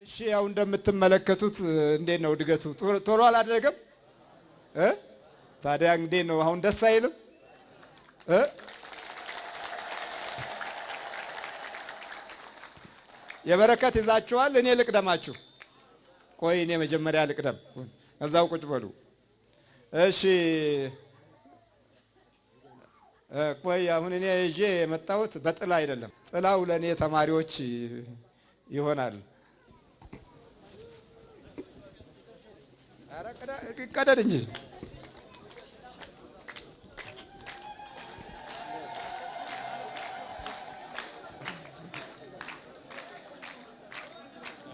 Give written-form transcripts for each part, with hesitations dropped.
እሺ ያው እንደምትመለከቱት እንዴት ነው እድገቱ? ቶሎ አላደረገም ታዲያ እንዴት ነው አሁን ደስ አይልም? የበረከት ይዛችኋል። እኔ ልቅደማችሁ። ቆይ እኔ መጀመሪያ ልቅደም፣ እዛው ቁጭ በሉ። እሺ ቆይ አሁን እኔ ይዤ የመጣሁት በጥላ አይደለም። ጥላው ለኔ ተማሪዎች ይሆናል። አረ ቀደድ እንጂ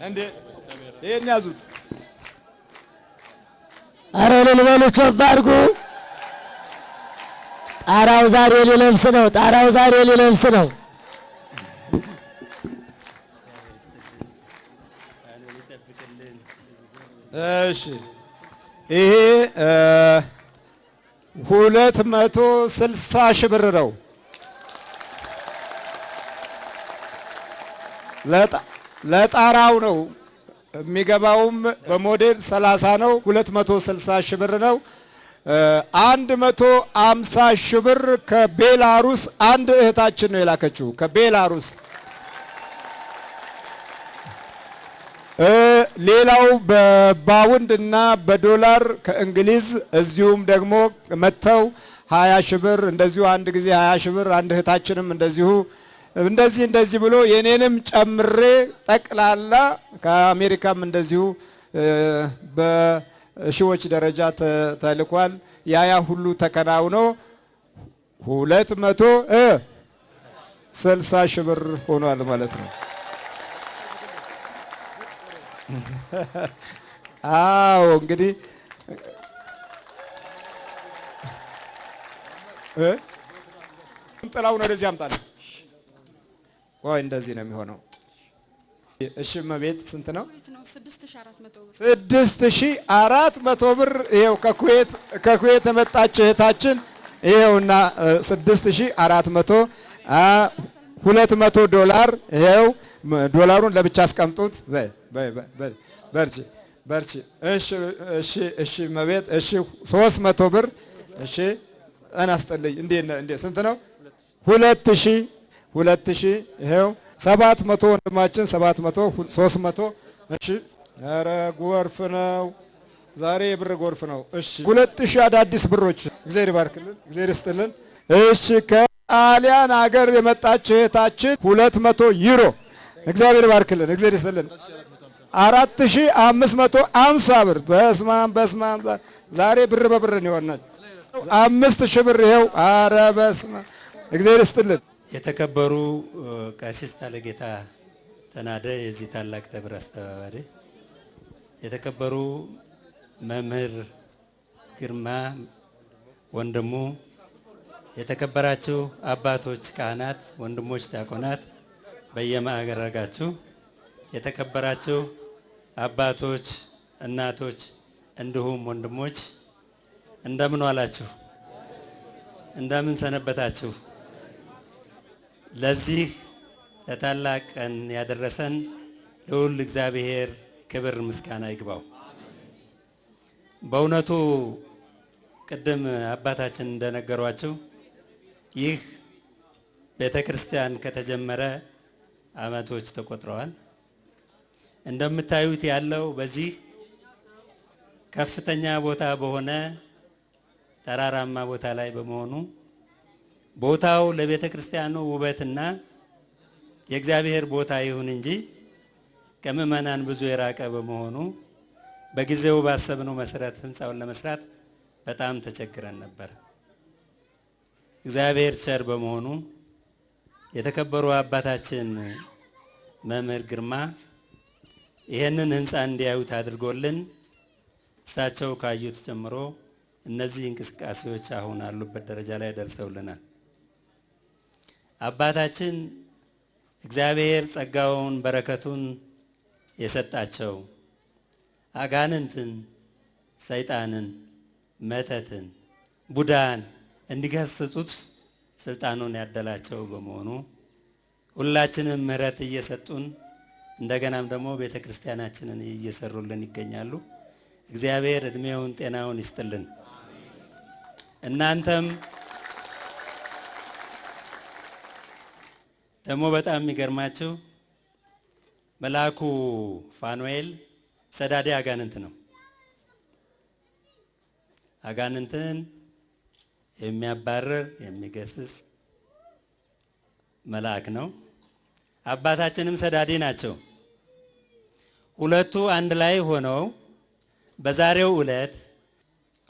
እንዴ ይሄን ያዙት። አረ ለልበሉ ጮፍ አድርጉ። ጣራው ዛሬ ሊለብስ ነው። ጣራው ዛሬ ሊለብስ ነው። እሺ ይሄ 260 ሺህ ብር ነው። ለጣራው ነው የሚገባውም በሞዴል 30 ነው። 260 ሺህ ብር ነው። 150 ሺህ ብር ከቤላሩስ አንድ እህታችን ነው የላከችው ከቤላሩስ። ሌላው በባውንድ እና በዶላር ከእንግሊዝ እዚሁም ደግሞ መተው 20 ሺህ ብር እንደዚሁ አንድ ጊዜ 20 ሺህ ብር አንድ እህታችንም እንደዚሁ እንደዚህ ብሎ የኔንም ጨምሬ ጠቅላላ ከአሜሪካም እንደዚሁ በሺዎች ደረጃ ተልኳል። ያ ሁሉ ተከናውኖ 260 ሺህ ብር ሆኗል ማለት ነው። አዎ እንግዲህ ጥላውን ወደዚህ አምጣለሁ። ወይ እንደዚህ ነው የሚሆነው። እሺ እመቤት ስንት ነው? 6400 ብር። ይሄው ከኩዌት የመጣች እህታችን ይሄውና 6400 200 ዶላር። ይሄው ዶላሩን ለብቻ አስቀምጡት። በርቺ። እሺ እመቤት። እሺ 300 ብር። እሺ እናስጠልይ። እንዴ ስንት ነው? 2000 ይሄው 700 ወንድማችን 700 300። እሺ ኧረ ጎርፍ ነው ዛሬ የብር ጎርፍ ነው። እሺ 2000 አዳዲስ ብሮች። እግዚአብሔር ይባርክልን፣ እግዚአብሔር ይስጥልን። እሺ ከጣሊያን ሀገር የመጣች እህታችን 200 ዩሮ። እግዚአብሔር ይባርክልን፣ እግዚአብሔር ይስጥልን። 4550 ብር። በስማም ዛሬ ብር በብር ነው የሆነው። 5000 ብር ይሄው። ኧረ በስማም እግዚአብሔር ይስጥልን። የተከበሩ ቀሲስ ታለጌታ ተናደ የዚህ ታላቅ ደብር አስተባባሪ፣ የተከበሩ መምህር ግርማ ወንድሙ፣ የተከበራችሁ አባቶች ካህናት፣ ወንድሞች ዲያቆናት በየማዕረጋችሁ፣ የተከበራችሁ አባቶች፣ እናቶች እንዲሁም ወንድሞች እንደምን ዋላችሁ? እንደምን ሰነበታችሁ? ለዚህ ለታላቅ ቀን ያደረሰን ልዑል እግዚአብሔር ክብር ምስጋና ይግባው። በእውነቱ ቅድም አባታችን እንደነገሯችሁ ይህ ቤተክርስቲያን ከተጀመረ ዓመቶች ተቆጥረዋል። እንደምታዩት ያለው በዚህ ከፍተኛ ቦታ በሆነ ተራራማ ቦታ ላይ በመሆኑ ቦታው ለቤተ ክርስቲያኑ ውበትና የእግዚአብሔር ቦታ ይሁን እንጂ ከምዕመናን ብዙ የራቀ በመሆኑ በጊዜው ባሰብነው መሰረት ህንፃውን ለመስራት በጣም ተቸግረን ነበር። እግዚአብሔር ቸር በመሆኑ የተከበሩ አባታችን መምህር ግርማ ይሄንን ህንፃ እንዲያዩት አድርጎልን እሳቸው ካዩት ጀምሮ እነዚህ እንቅስቃሴዎች አሁን አሉበት ደረጃ ላይ ደርሰውልናል። አባታችን እግዚአብሔር ጸጋውን በረከቱን የሰጣቸው አጋንንትን፣ ሰይጣንን፣ መተትን፣ ቡዳን እንዲገስጹት ስልጣኑን ያደላቸው በመሆኑ ሁላችንም ምህረት እየሰጡን እንደገናም ደግሞ ቤተክርስቲያናችንን እየሰሩልን ይገኛሉ። እግዚአብሔር እድሜውን ጤናውን ይስጥልን። እናንተም ደግሞ በጣም የሚገርማችሁ መልአኩ ፋኑኤል ሰዳዴ አጋንንት ነው። አጋንንትን የሚያባርር የሚገስጽ መልአክ ነው። አባታችንም ሰዳዴ ናቸው። ሁለቱ አንድ ላይ ሆነው በዛሬው ዕለት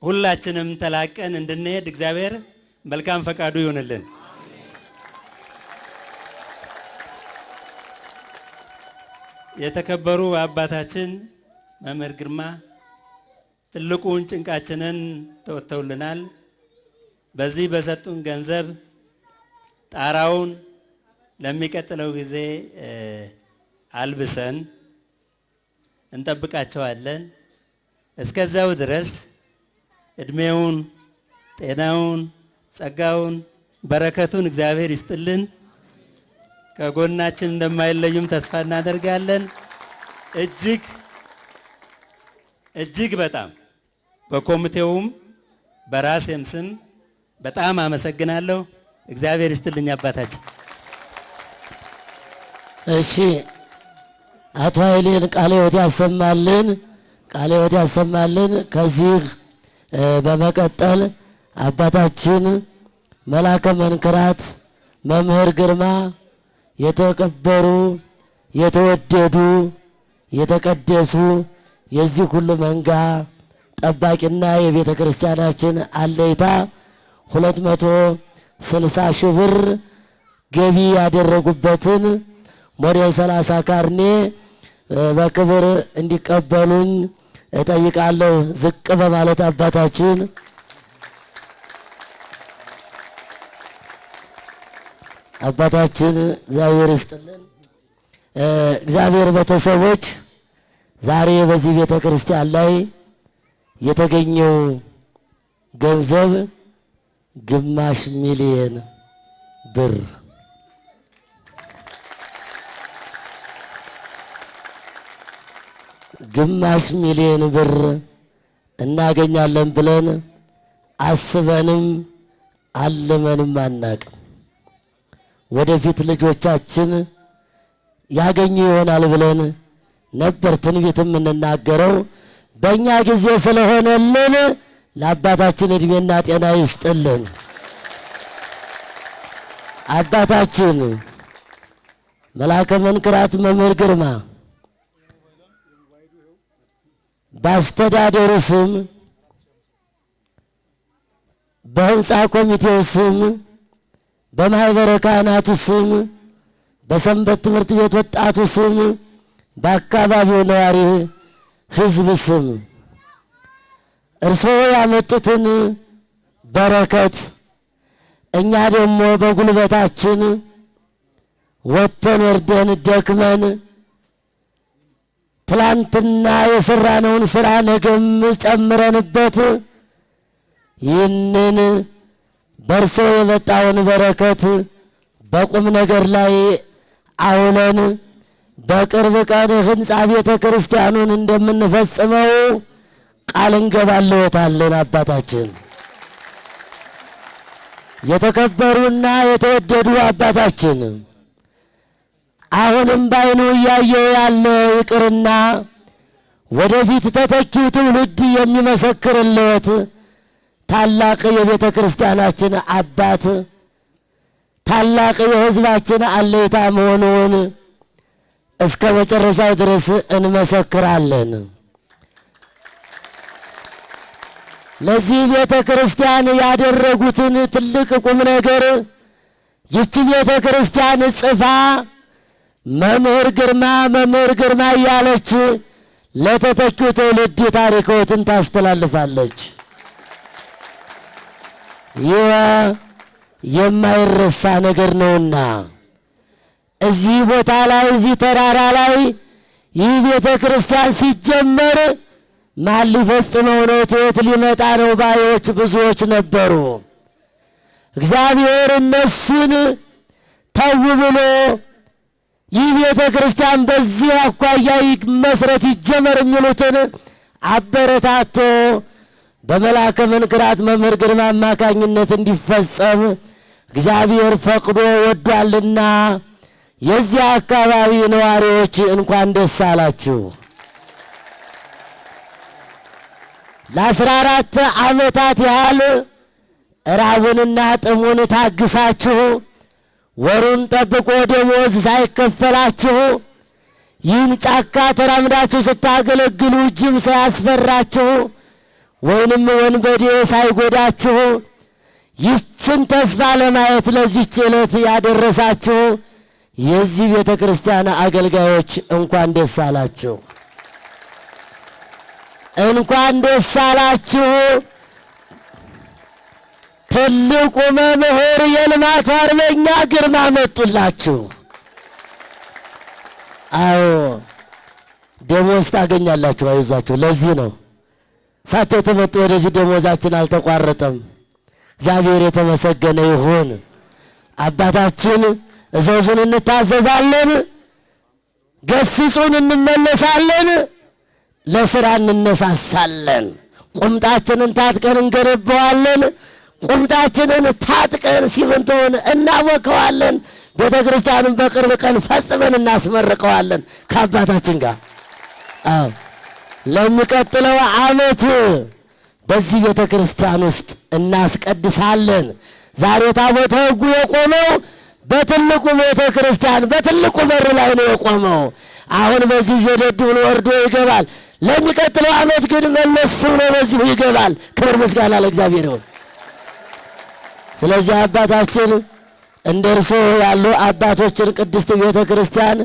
ሁላችንም ተላቀን እንድንሄድ እግዚአብሔር መልካም ፈቃዱ ይሁንልን። የተከበሩ አባታችን መምህር ግርማ ትልቁን ጭንቃችንን ተወጥተውልናል። በዚህ በሰጡን ገንዘብ ጣራውን ለሚቀጥለው ጊዜ አልብሰን እንጠብቃቸዋለን። እስከዛው ድረስ እድሜውን ጤናውን ጸጋውን በረከቱን እግዚአብሔር ይስጥልን። ከጎናችን እንደማይለዩም ተስፋ እናደርጋለን። እጅግ በጣም በኮሚቴውም በራሴም ስም በጣም አመሰግናለሁ። እግዚአብሔር ይስጥልኝ አባታችን። እሺ አቶ ኃይሌን ቃለ ሕይወት ያሰማልን፣ ቃለ ሕይወት ያሰማልን። ከዚህ በመቀጠል አባታችን መላከ መንክራት መምህር ግርማ የተከበሩ የተወደዱ የተቀደሱ የዚህ ሁሉ መንጋ ጠባቂና የቤተ ክርስቲያናችን አለይታ 260 ሺህ ብር ገቢ ያደረጉበትን ሞዴል 30 ካርኔ በክብር እንዲቀበሉኝ እጠይቃለሁ። ዝቅ በማለት አባታችን እግዚአብሔር ይስጥልን። እግዚአብሔር ቤተሰቦች ዛሬ በዚህ ቤተ ክርስቲያን ላይ የተገኘው ገንዘብ ግማሽ ሚሊዮን ብር እናገኛለን ብለን አስበንም አልመንም አናቅም። ወደፊት ልጆቻችን ያገኙ ይሆናል ብለን ነበር ትንቢት የምንናገረው። በእኛ ጊዜ ስለሆነልን ለአባታችን እድሜና ጤና ይስጥልን። አባታችን መላከ መንክራት መምህር ግርማ በአስተዳደሩ ስም በህንፃ ኮሚቴው ስም በማህበረ ካህናቱ ስም በሰንበት ትምህርት ቤት ወጣቱ ስም በአካባቢው ነዋሪ ህዝብ ስም እርስዎ ያመጡትን በረከት እኛ ደግሞ በጉልበታችን ወጥተን ወርደን ደክመን ትላንትና የሰራነውን ስራ ነገም ጨምረንበት ይህንን በርሶ የመጣውን በረከት በቁም ነገር ላይ አውለን በቅርብ ቀን ህንጻ ቤተ ክርስቲያኑን እንደምንፈጽመው ቃል እንገባለዎታለን። አባታችን የተከበሩና የተወደዱ አባታችን አሁንም ባይኑ እያየው ያለ ይቅርና ወደፊት ተተኪው ትውልድ የሚመሰክርልዎት ታላቅ የቤተ ክርስቲያናችን አባት ታላቅ የህዝባችን አለይታ መሆኑን እስከ መጨረሻው ድረስ እንመሰክራለን። ለዚህ ቤተ ክርስቲያን ያደረጉትን ትልቅ ቁም ነገር ይህች ቤተ ክርስቲያን ጽፋ መምህር ግርማ እያለች ለተተኪው ትውልድ ታሪክዎትን ታስተላልፋለች። ይህ የማይረሳ ነገር ነውና እዚህ ቦታ ላይ እዚህ ተራራ ላይ ይህ ቤተ ክርስቲያን ሲጀመር ማን ሊፈጽመው ነው? የት ሊመጣ ነው? ባዮች ብዙዎች ነበሩ። እግዚአብሔር እነሱን ተው ብሎ ይህ ቤተ ቤተ ክርስቲያን በዚህ አኳያ መስረት ይጀመር የሚሉትን አበረታቶ በመልአከ መንክራት መምህር ግርማ አማካኝነት እንዲፈጸም እግዚአብሔር ፈቅዶ ወዷልና የዚህ አካባቢ ነዋሪዎች እንኳን ደስ አላችሁ። ለ14 ዓመታት ያህል ራቡንና ጥሙን ታግሳችሁ ወሩን ጠብቆ ደሞዝ ሳይከፈላችሁ ይህን ጫካ ተራምዳችሁ ስታገለግሉ ጅብ ሳያስፈራችሁ ወይንም ወንበዴ ሳይጎዳችሁ ይችን ተስፋ ለማየት ለዚህች ዕለት ያደረሳችሁ የዚህ ቤተ ክርስቲያን አገልጋዮች እንኳን ደስ አላችሁ፣ እንኳን ደስ አላችሁ። ትልቁ መምህር የልማቱ አርበኛ ግርማ መጡላችሁ። አዎ ደሞዝ ታገኛላችሁ፣ አይዟችሁ። ለዚህ ነው ሳትመጡ ወደዚህ ደሞዛችን አልተቋረጠም። እግዚአብሔር የተመሰገነ ይሁን። አባታችን እዘዙን እንታዘዛለን፣ ገስጹን እንመለሳለን፣ ለሥራ እንነሳሳለን። ቁምጣችንን ታጥቀን እንገነባዋለን፣ ቁምጣችንን ታጥቀን ሲሚንቶውን እናወቀዋለን። ቤተ ክርስቲያኑን በቅርብ ቀን ፈጽመን እናስመርቀዋለን ከአባታችን ጋር። አዎ ለሚቀጥለው ዓመት በዚህ ቤተ ክርስቲያን ውስጥ እናስቀድሳለን። ዛሬ ታቦተ ሕጉ የቆመው በትልቁ ቤተ ክርስቲያን በትልቁ በር ላይ ነው የቆመው። አሁን በዚህ ዘደድ ብሎ ወርዶ ይገባል። ለሚቀጥለው ዓመት ግን መለስ ብሎ በዚሁ ይገባል። ክብር ምስጋና ለእግዚአብሔር ይሁን። ስለዚህ አባታችን እንደ እርስዎ ያሉ አባቶችን ቅድስት ቤተ ክርስቲያን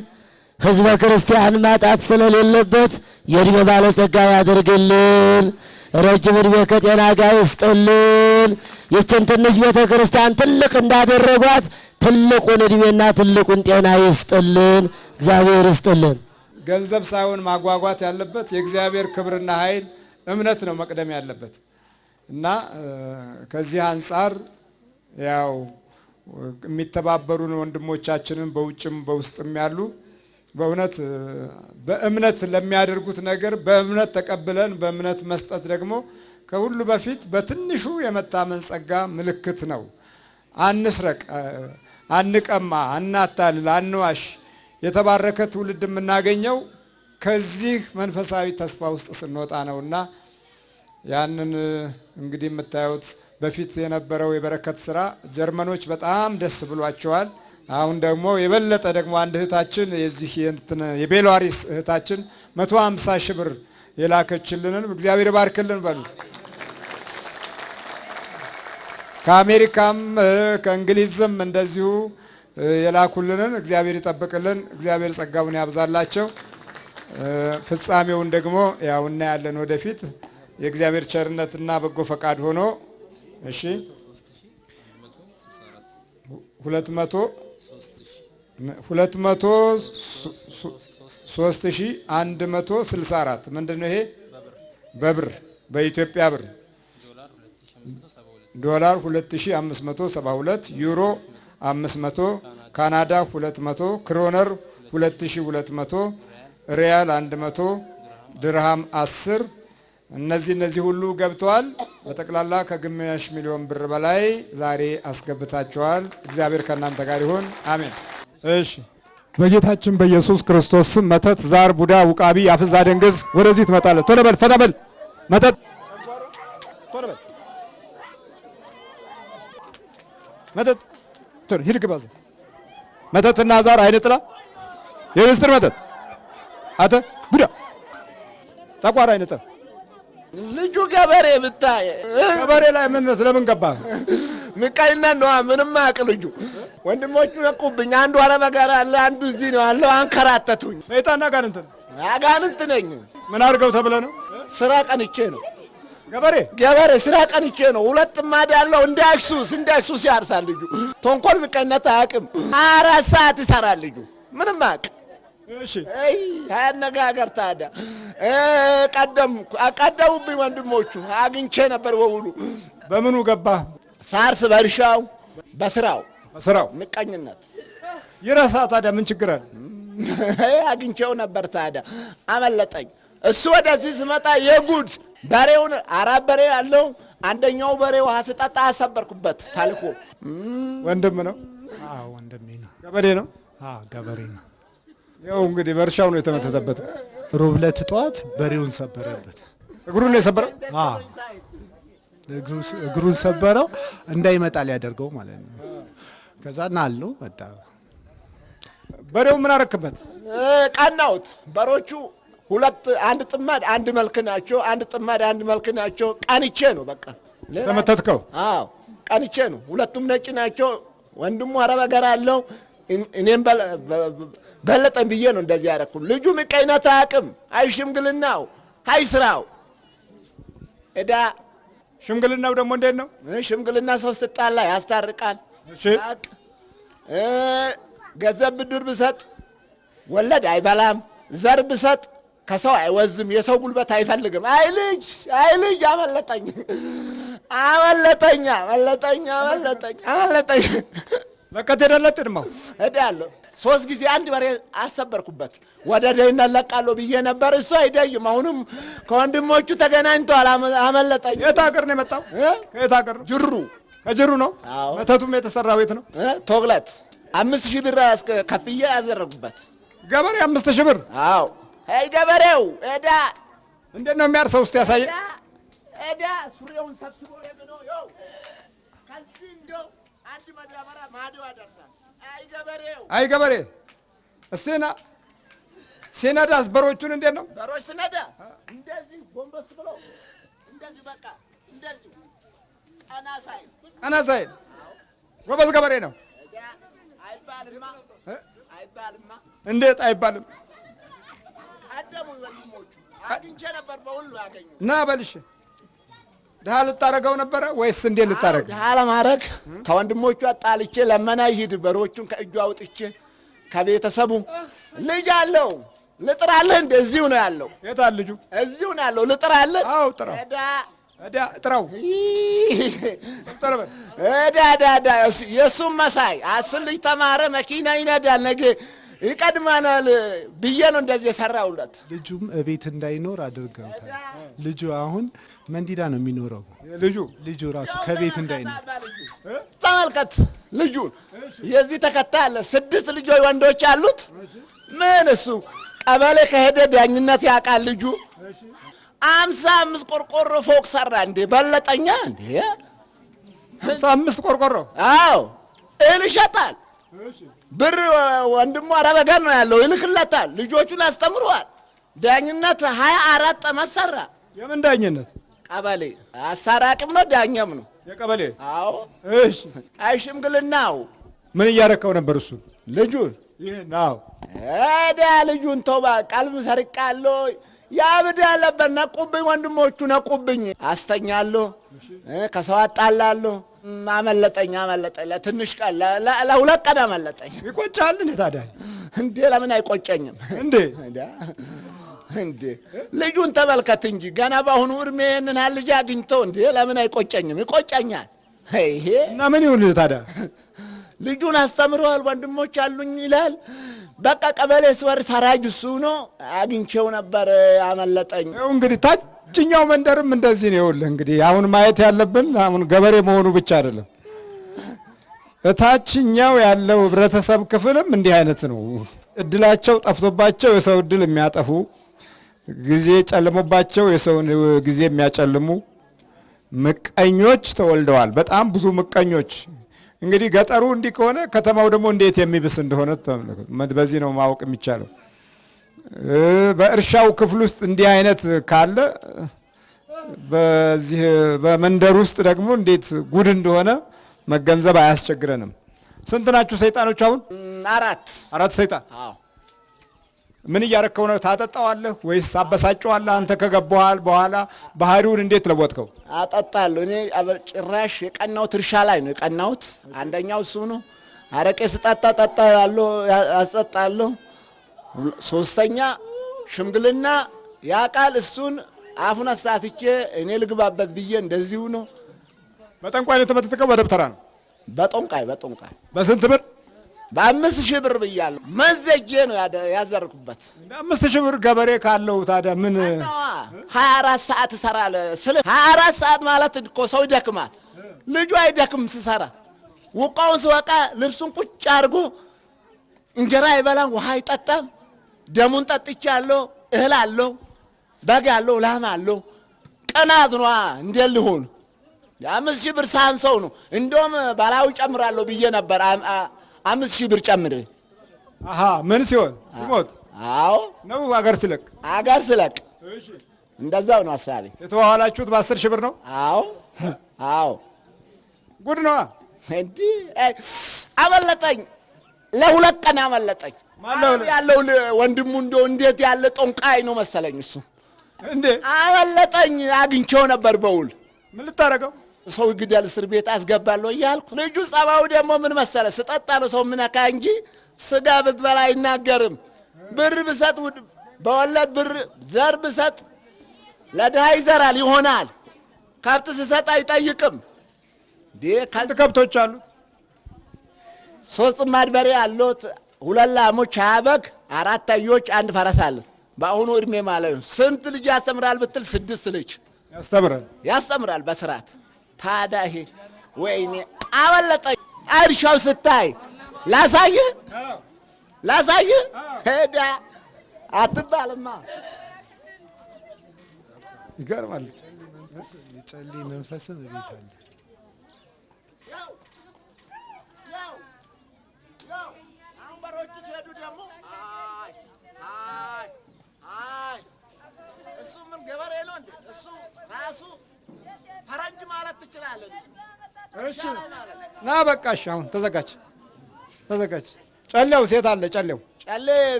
ሕዝበ ክርስቲያን ማጣት ስለሌለበት የዕድሜ ባለጸጋ ያደርግልን፣ ረጅም ዕድሜ ከጤና ጋር ይስጥልን። ይችን ትንሽ ቤተ ክርስቲያን ትልቅ እንዳደረጓት ትልቁን ዕድሜና ትልቁን ጤና ይስጥልን፣ እግዚአብሔር ይስጥልን። ገንዘብ ሳይሆን ማጓጓት ያለበት የእግዚአብሔር ክብርና ኃይል እምነት ነው መቅደም ያለበት እና ከዚህ አንጻር ያው የሚተባበሩን ወንድሞቻችንን በውጭም በውስጥም ያሉ በእውነት በእምነት ለሚያደርጉት ነገር በእምነት ተቀብለን በእምነት መስጠት ደግሞ ከሁሉ በፊት በትንሹ የመታመን ጸጋ ምልክት ነው። አንስረቅ፣ አንቀማ፣ አናታልል፣ አንዋሽ። የተባረከ ትውልድ የምናገኘው ከዚህ መንፈሳዊ ተስፋ ውስጥ ስንወጣ ነውና ያንን እንግዲህ የምታዩት በፊት የነበረው የበረከት ስራ ጀርመኖች በጣም ደስ ብሏቸዋል። አሁን ደግሞ የበለጠ ደግሞ አንድ እህታችን የዚህ የቤላሩስ እህታችን 150 ሺህ ብር የላከችልንን እግዚአብሔር ባርክልን በሉ። ከአሜሪካም ከእንግሊዝም እንደዚሁ የላኩልንን እግዚአብሔር ይጠብቅልን፣ እግዚአብሔር ጸጋውን ያብዛላቸው። ፍጻሜውን ደግሞ ያው እናያለን ወደፊት የእግዚአብሔር ቸርነትና በጎ ፈቃድ ሆኖ እሺ 203,164 ምንድነው ይሄ? በብር በኢትዮጵያ ብር ዶላር 2572፣ ዩሮ 500፣ ካናዳ 200፣ ክሮነር 2200፣ ሪያል 100፣ ድርሃም 10። እነዚህ ሁሉ ገብተዋል። በጠቅላላ ከግማሽ ሚሊዮን ብር በላይ ዛሬ አስገብታችኋል። እግዚአብሔር ከእናንተ ጋር ይሁን። አሜን። እሺ በጌታችን በኢየሱስ ክርስቶስ ስም መተት፣ ዛር፣ ቡዳ፣ ውቃቢ፣ አፍዛ፣ ደንገዝ ወደዚህ ትመጣለህ። ቶሎ በል፣ ፈታ በል። መተት ቶሎ በል፣ መተት ቶሎ ሂድ፣ ግባ። መተትና ዛር፣ አይነ ጥላ፣ የምስጢር መተት፣ አተ ቡዳ፣ ጠቋር፣ አይነ ጥላ። ልጁ ገበሬ ብታይ ገበሬ ላይ ምን ስለምን ገባ? ምቀኝና ነው። ምንም አቅ ልጁ ወንድሞቹ ነቁብኝ። አንዱ አረብ ጋር አለ፣ አንዱ እዚህ ነው አለው። አንከራተቱኝ። ሰይጣንና አጋንንት ነኝ። ምን አድርገው ተብለ ነው? ስራ ቀንቼ ነው። ገበሬ ስራ ቀንቼ ነው። ሁለት ጥማድ ያለው እንዳክሱስ ያርሳል ልጁ። ተንኮል ምቀኝነት አያውቅም። 4 ሰዓት ይሰራል ልጁ። ምንም አቅ እሺ አነጋገር ታዲያ ቀደሙብኝ ወንድሞቹ። አግኝቼ ነበር በውሉ። በምኑ ገባ? ሳርስ በእርሻው በስራው ምቀኝነት ምቀኝነት ይረሳ። ታዲያ ምን ችግር አለ? አግኝቼው ነበር ታዲያ አመለጠኝ። እሱ ወደዚህ ስመጣ የጉድ በሬውን አራት በሬ ያለው አንደኛው በሬ ውሃ ስጠጣ አሰበርኩበት ታልኮ። ወንድም ነው? አዎ ወንድሜ ነው። ገበሬ ነው? አዎ ገበሬ ነው። ያው እንግዲህ በእርሻው ነው የተመተተበት። ሮብ ዕለት ጠዋት በሬውን ሰበረበት። እግሩን ነው የሰበረው? አዎ እግሩን ሰበረው እንዳይመጣ ሊያደርገው ማለት ነው። ከዛ ናለው ወጣ። በሬው ምን አረክበት? ቀናውት። በሮቹ ሁለት አንድ ጥማድ አንድ መልክ ናቸው። አንድ ጥማድ አንድ መልክ ናቸው። ቀንቼ ነው በቃ ተመተትከው? አዎ ቀንቼ ነው። ሁለቱም ነጭ ናቸው። ወንድሙ አረብ ሀገር አለው። እኔም በለጠን ብዬ ነው እንደዚህ ያደረኩ። ልጁ ምቀኝነት አያውቅም። አይ ሽምግልናው አይ ስራው እዳ። ሽምግልናው ደግሞ እንዴት ነው? ሽምግልና ሰው ስጣላ ያስታርቃል። እሺ ገንዘብ ብድር ብሰጥ ወለድ አይበላም። ዘር ብሰጥ ከሰው አይወዝም። የሰው ጉልበት አይፈልግም። አይ ልጅ አመለጠኝ በቃ ትሄዳለህ። ጥድማው እዳለሁ። 3 ጊዜ አንድ በሬ አሰበርኩበት። ወደ ደህና ለቃለሁ ብዬ ነበር። እሱ አይደይም። አሁንም ከወንድሞቹ ተገናኝተዋል። አመለጠኝ። የት ሀገር ነው የመጣው? ከየት ሀገር ነው? ጅሩ። ከጅሩ ነው? አዎ። መተቱም የተሰራው ቤት ነው? ቶግለት 5000 ብር ከፍዬ ያዘረጉበት። ገበሬ 5000 ብር? አዎ። አይ ገበሬው እዳ እንዴት ነው የሚያርሰው? እስቲ ያሳየ። እዳ ሱሪውን ሰብስቦ የግኖ ይው ከዚህ እንደው አንድ መዳበሪያ ማዶ ያደርሳል። አይ ገበሬ እስቲና ሲነዳስ በሮቹን እንዴት ነው? በሮች ስነዳ እንደዚህ ጎንበስ ብሎ እንደዚህ በቃ እንደዚህ ቀና ሳይል ጎበዝ ገበሬ ነው። አይባልማ። እንዴት አይባልም? አደሙ ወንድሞቹ አግኝቼ ነበር በሁሉ ያገኙ። ና በልሽ ድሃ ልታረገው ነበረ ወይስ እንዴት ልታረግ? ድሃ ለማድረግ ከወንድሞቹ አጣልቼ ለመና ይሂድ በሮቹን ከእጁ አውጥቼ ከቤተሰቡ ልጅ አለው ልጥራለህ። እንደዚሁ ነው ያለው። የታል ልጁ? እዚሁ ነው ያለው። ልጥራለህ? አዎ ጥራው። ጥራው። እዳ የእሱም መሳይ 10 ልጅ ተማረ፣ መኪና ይነዳል፣ ነገ ይቀድማናል ብዬ ነው እንደዚህ የሰራውለት። ልጁም እቤት እንዳይኖር አድርገውታል። ልጁ አሁን መንዲዳ ነው የሚኖረው። ልጁ ራሱ ከቤት እንዳይኖር ተመልከት። ልጁን የዚህ ተከታይ አለ። 6 ልጆች ወንዶች አሉት። ምን እሱ ቀበሌ ከሄደ ዳኝነት ያውቃል ልጁ። 55 ቆርቆሮ ፎቅ ሰራ። እንዴ በለጠኛ እንዴ 55 ቆርቆሮ? አዎ እህል ይሸጣል። ብር ወንድሙ አረብ ሀገር ነው ያለው፣ ይልክለታል። ልጆቹን አስተምሯል። ዳኝነት 24 ዓመት ሰራ። የምን ዳኝነት? ቀበሌ አሳራቅም ነው ዳኛም ነው የቀበሌ። አዎ እሺ። አይ ሽምግልናው ምን እያረከው ነበር እሱ? ልጁን ይሄን? አዎ እዳ ልጁን ተውባ ቀልብ ሰርቃለሁ። ያብድ ያለበት ነቁብኝ፣ ወንድሞቹ ነቁብኝ። አስተኛለሁ፣ ከሰው አጣላለሁ። አመለጠኝ ለትንሽ ቀን ለ2 ቀን አመለጠኝ። ይቆጫል እንዴ ታዲያ? እንዴ ለምን አይቆጨኝም እንዴ? እንዴ ልጁን ተመልከት እንጂ ገና በአሁኑ እድሜ ይህንን ልጅ አግኝቶ እንዴ ለምን አይቆጨኝም? ይቆጨኛል። ይሄ እና ምን ይሁን ታዲያ? ልጁን አስተምረዋል። ወንድሞች አሉኝ ይላል። በቃ ቀበሌ ስወር ፈራጅ እሱ ነው። አግኝቼው ነበር አመለጠኝ። ይኸው እንግዲህ ታችኛው መንደርም እንደዚህ ነው። ይኸውልህ እንግዲህ አሁን ማየት ያለብን አሁን ገበሬ መሆኑ ብቻ አይደለም። እታችኛው ያለው ህብረተሰብ ክፍልም እንዲህ አይነት ነው። እድላቸው ጠፍቶባቸው የሰው እድል የሚያጠፉ፣ ጊዜ ጨልሞባቸው የሰውን ጊዜ የሚያጨልሙ ምቀኞች ተወልደዋል። በጣም ብዙ ምቀኞች። እንግዲህ ገጠሩ እንዲህ ከሆነ ከተማው ደግሞ እንዴት የሚብስ እንደሆነ በዚህ ነው ማወቅ የሚቻለው። በእርሻው ክፍል ውስጥ እንዲህ አይነት ካለ በዚህ በመንደር ውስጥ ደግሞ እንዴት ጉድ እንደሆነ መገንዘብ አያስቸግረንም። ስንት ናችሁ ሰይጣኖች አሁን? 4 ሰይጣን። አዎ። ምን እያረከው ነው? ታጠጣዋለህ ወይስ ታበሳጨዋለህ? አንተ ከገባሃል በኋላ ባህሪውን እንዴት ለወጥከው? አጠጣለሁ። እኔ ጭራሽ የቀናሁት እርሻ ላይ ነው የቀናሁት። አንደኛው እሱ ነው። አረቄ ስጠጣ ጠጣለሁ፣ አስጠጣለሁ። 3ኛ ሽምግልና ያቃል። እሱን አፉን አሳትቼ እኔ ልግባበት ብዬ እንደዚሁ ነው። በጠንቋይ ነው የተመተተከው? በደብተራ ነው? በጦንቃይ። በስንት ብር? በ5000 ብር ብያለሁ። መዘጌ ነው ያዘርኩበት። 5000 ብር ገበሬ ካለው ታዲያ ምን 24 ሰዓት እሰራለሁ። 24 ሰዓት ማለት እኮ ሰው ይደክማል። ልጁ አይደክም ሲሰራ። ውቃውን ሲወቃ ልብሱን ቁጭ አድርጎ እንጀራ አይበላም፣ ውሃ አይጠጣም። ደሙን ጠጥቻለሁ፣ እህል አለው፣ በግ አለው፣ ላም አለው። ቀናት ነዋ እንዴት ሊሆን 5000 ብር ሳንሰው ነው። እንደውም ባላው ጨምራለሁ ብዬ ነበር 5000 ብር ጨምሬ። ምን ሲሆን ሲሞት? አዎ ነው አገር ሲለቅ። አገር ሲለቅ እንደዛው ነው ሐሳቤ። የተዋዋላችሁት በ10000 ብር ነው? አዎ ጉድ ነው እንዴ! አመለጠኝ፣ ለ2 ቀን አመለጠኝ። ያለው ወንድሙ እንደው እንዴት ያለ ጦንቃይ ነው መሰለኝ እሱ። እንዴ አመለጠኝ። አግኝቼው ነበር በውል። ምን ልታረገው? ሰው ግደል እስር ቤት አስገባለሁ እያልኩ። ልጁ ጸባው ደግሞ ምን መሰለ፣ ስጠጣ ነው ሰው ምነካ እንጂ ስጋ ብትበላ አይናገርም። ብር ብሰጥ በወለድ ብር ዘር ብሰጥ ለድሃ ይዘራል ይሆናል። ከብት ስሰጥ አይጠይቅም። ስንት ከብቶች አሉት? 3 ጥማድ በሬ አሉት፣ 2 ላሞች፣ 20 በግ፣ 4 አህዮች፣ 1 ፈረስ አለ። በአሁኑ እድሜ ማለት ነው። ስንት ልጅ ያስተምራል ብትል 6 ልጅ ያስተምራል በስርዓት። ታዲያ ይሄ ወይኔ አመለጠኝ። እርሻው ስታይ ላሳይህ ሄዳ አትባልማ። ይገርማል። ጨሌ መንፈስም ቤት አለ። አሁን በሮቹ ሲሄዱ ደግሞ እሱ ምን ገበሬ ነው እንዴ? እሱ ራሱ ፈረንጅ ማለት ትችላለህ። እሺ ና በቃ እሺ፣ አሁን ተዘጋጅ። ጨሌው ሴት አለ። ጨሌ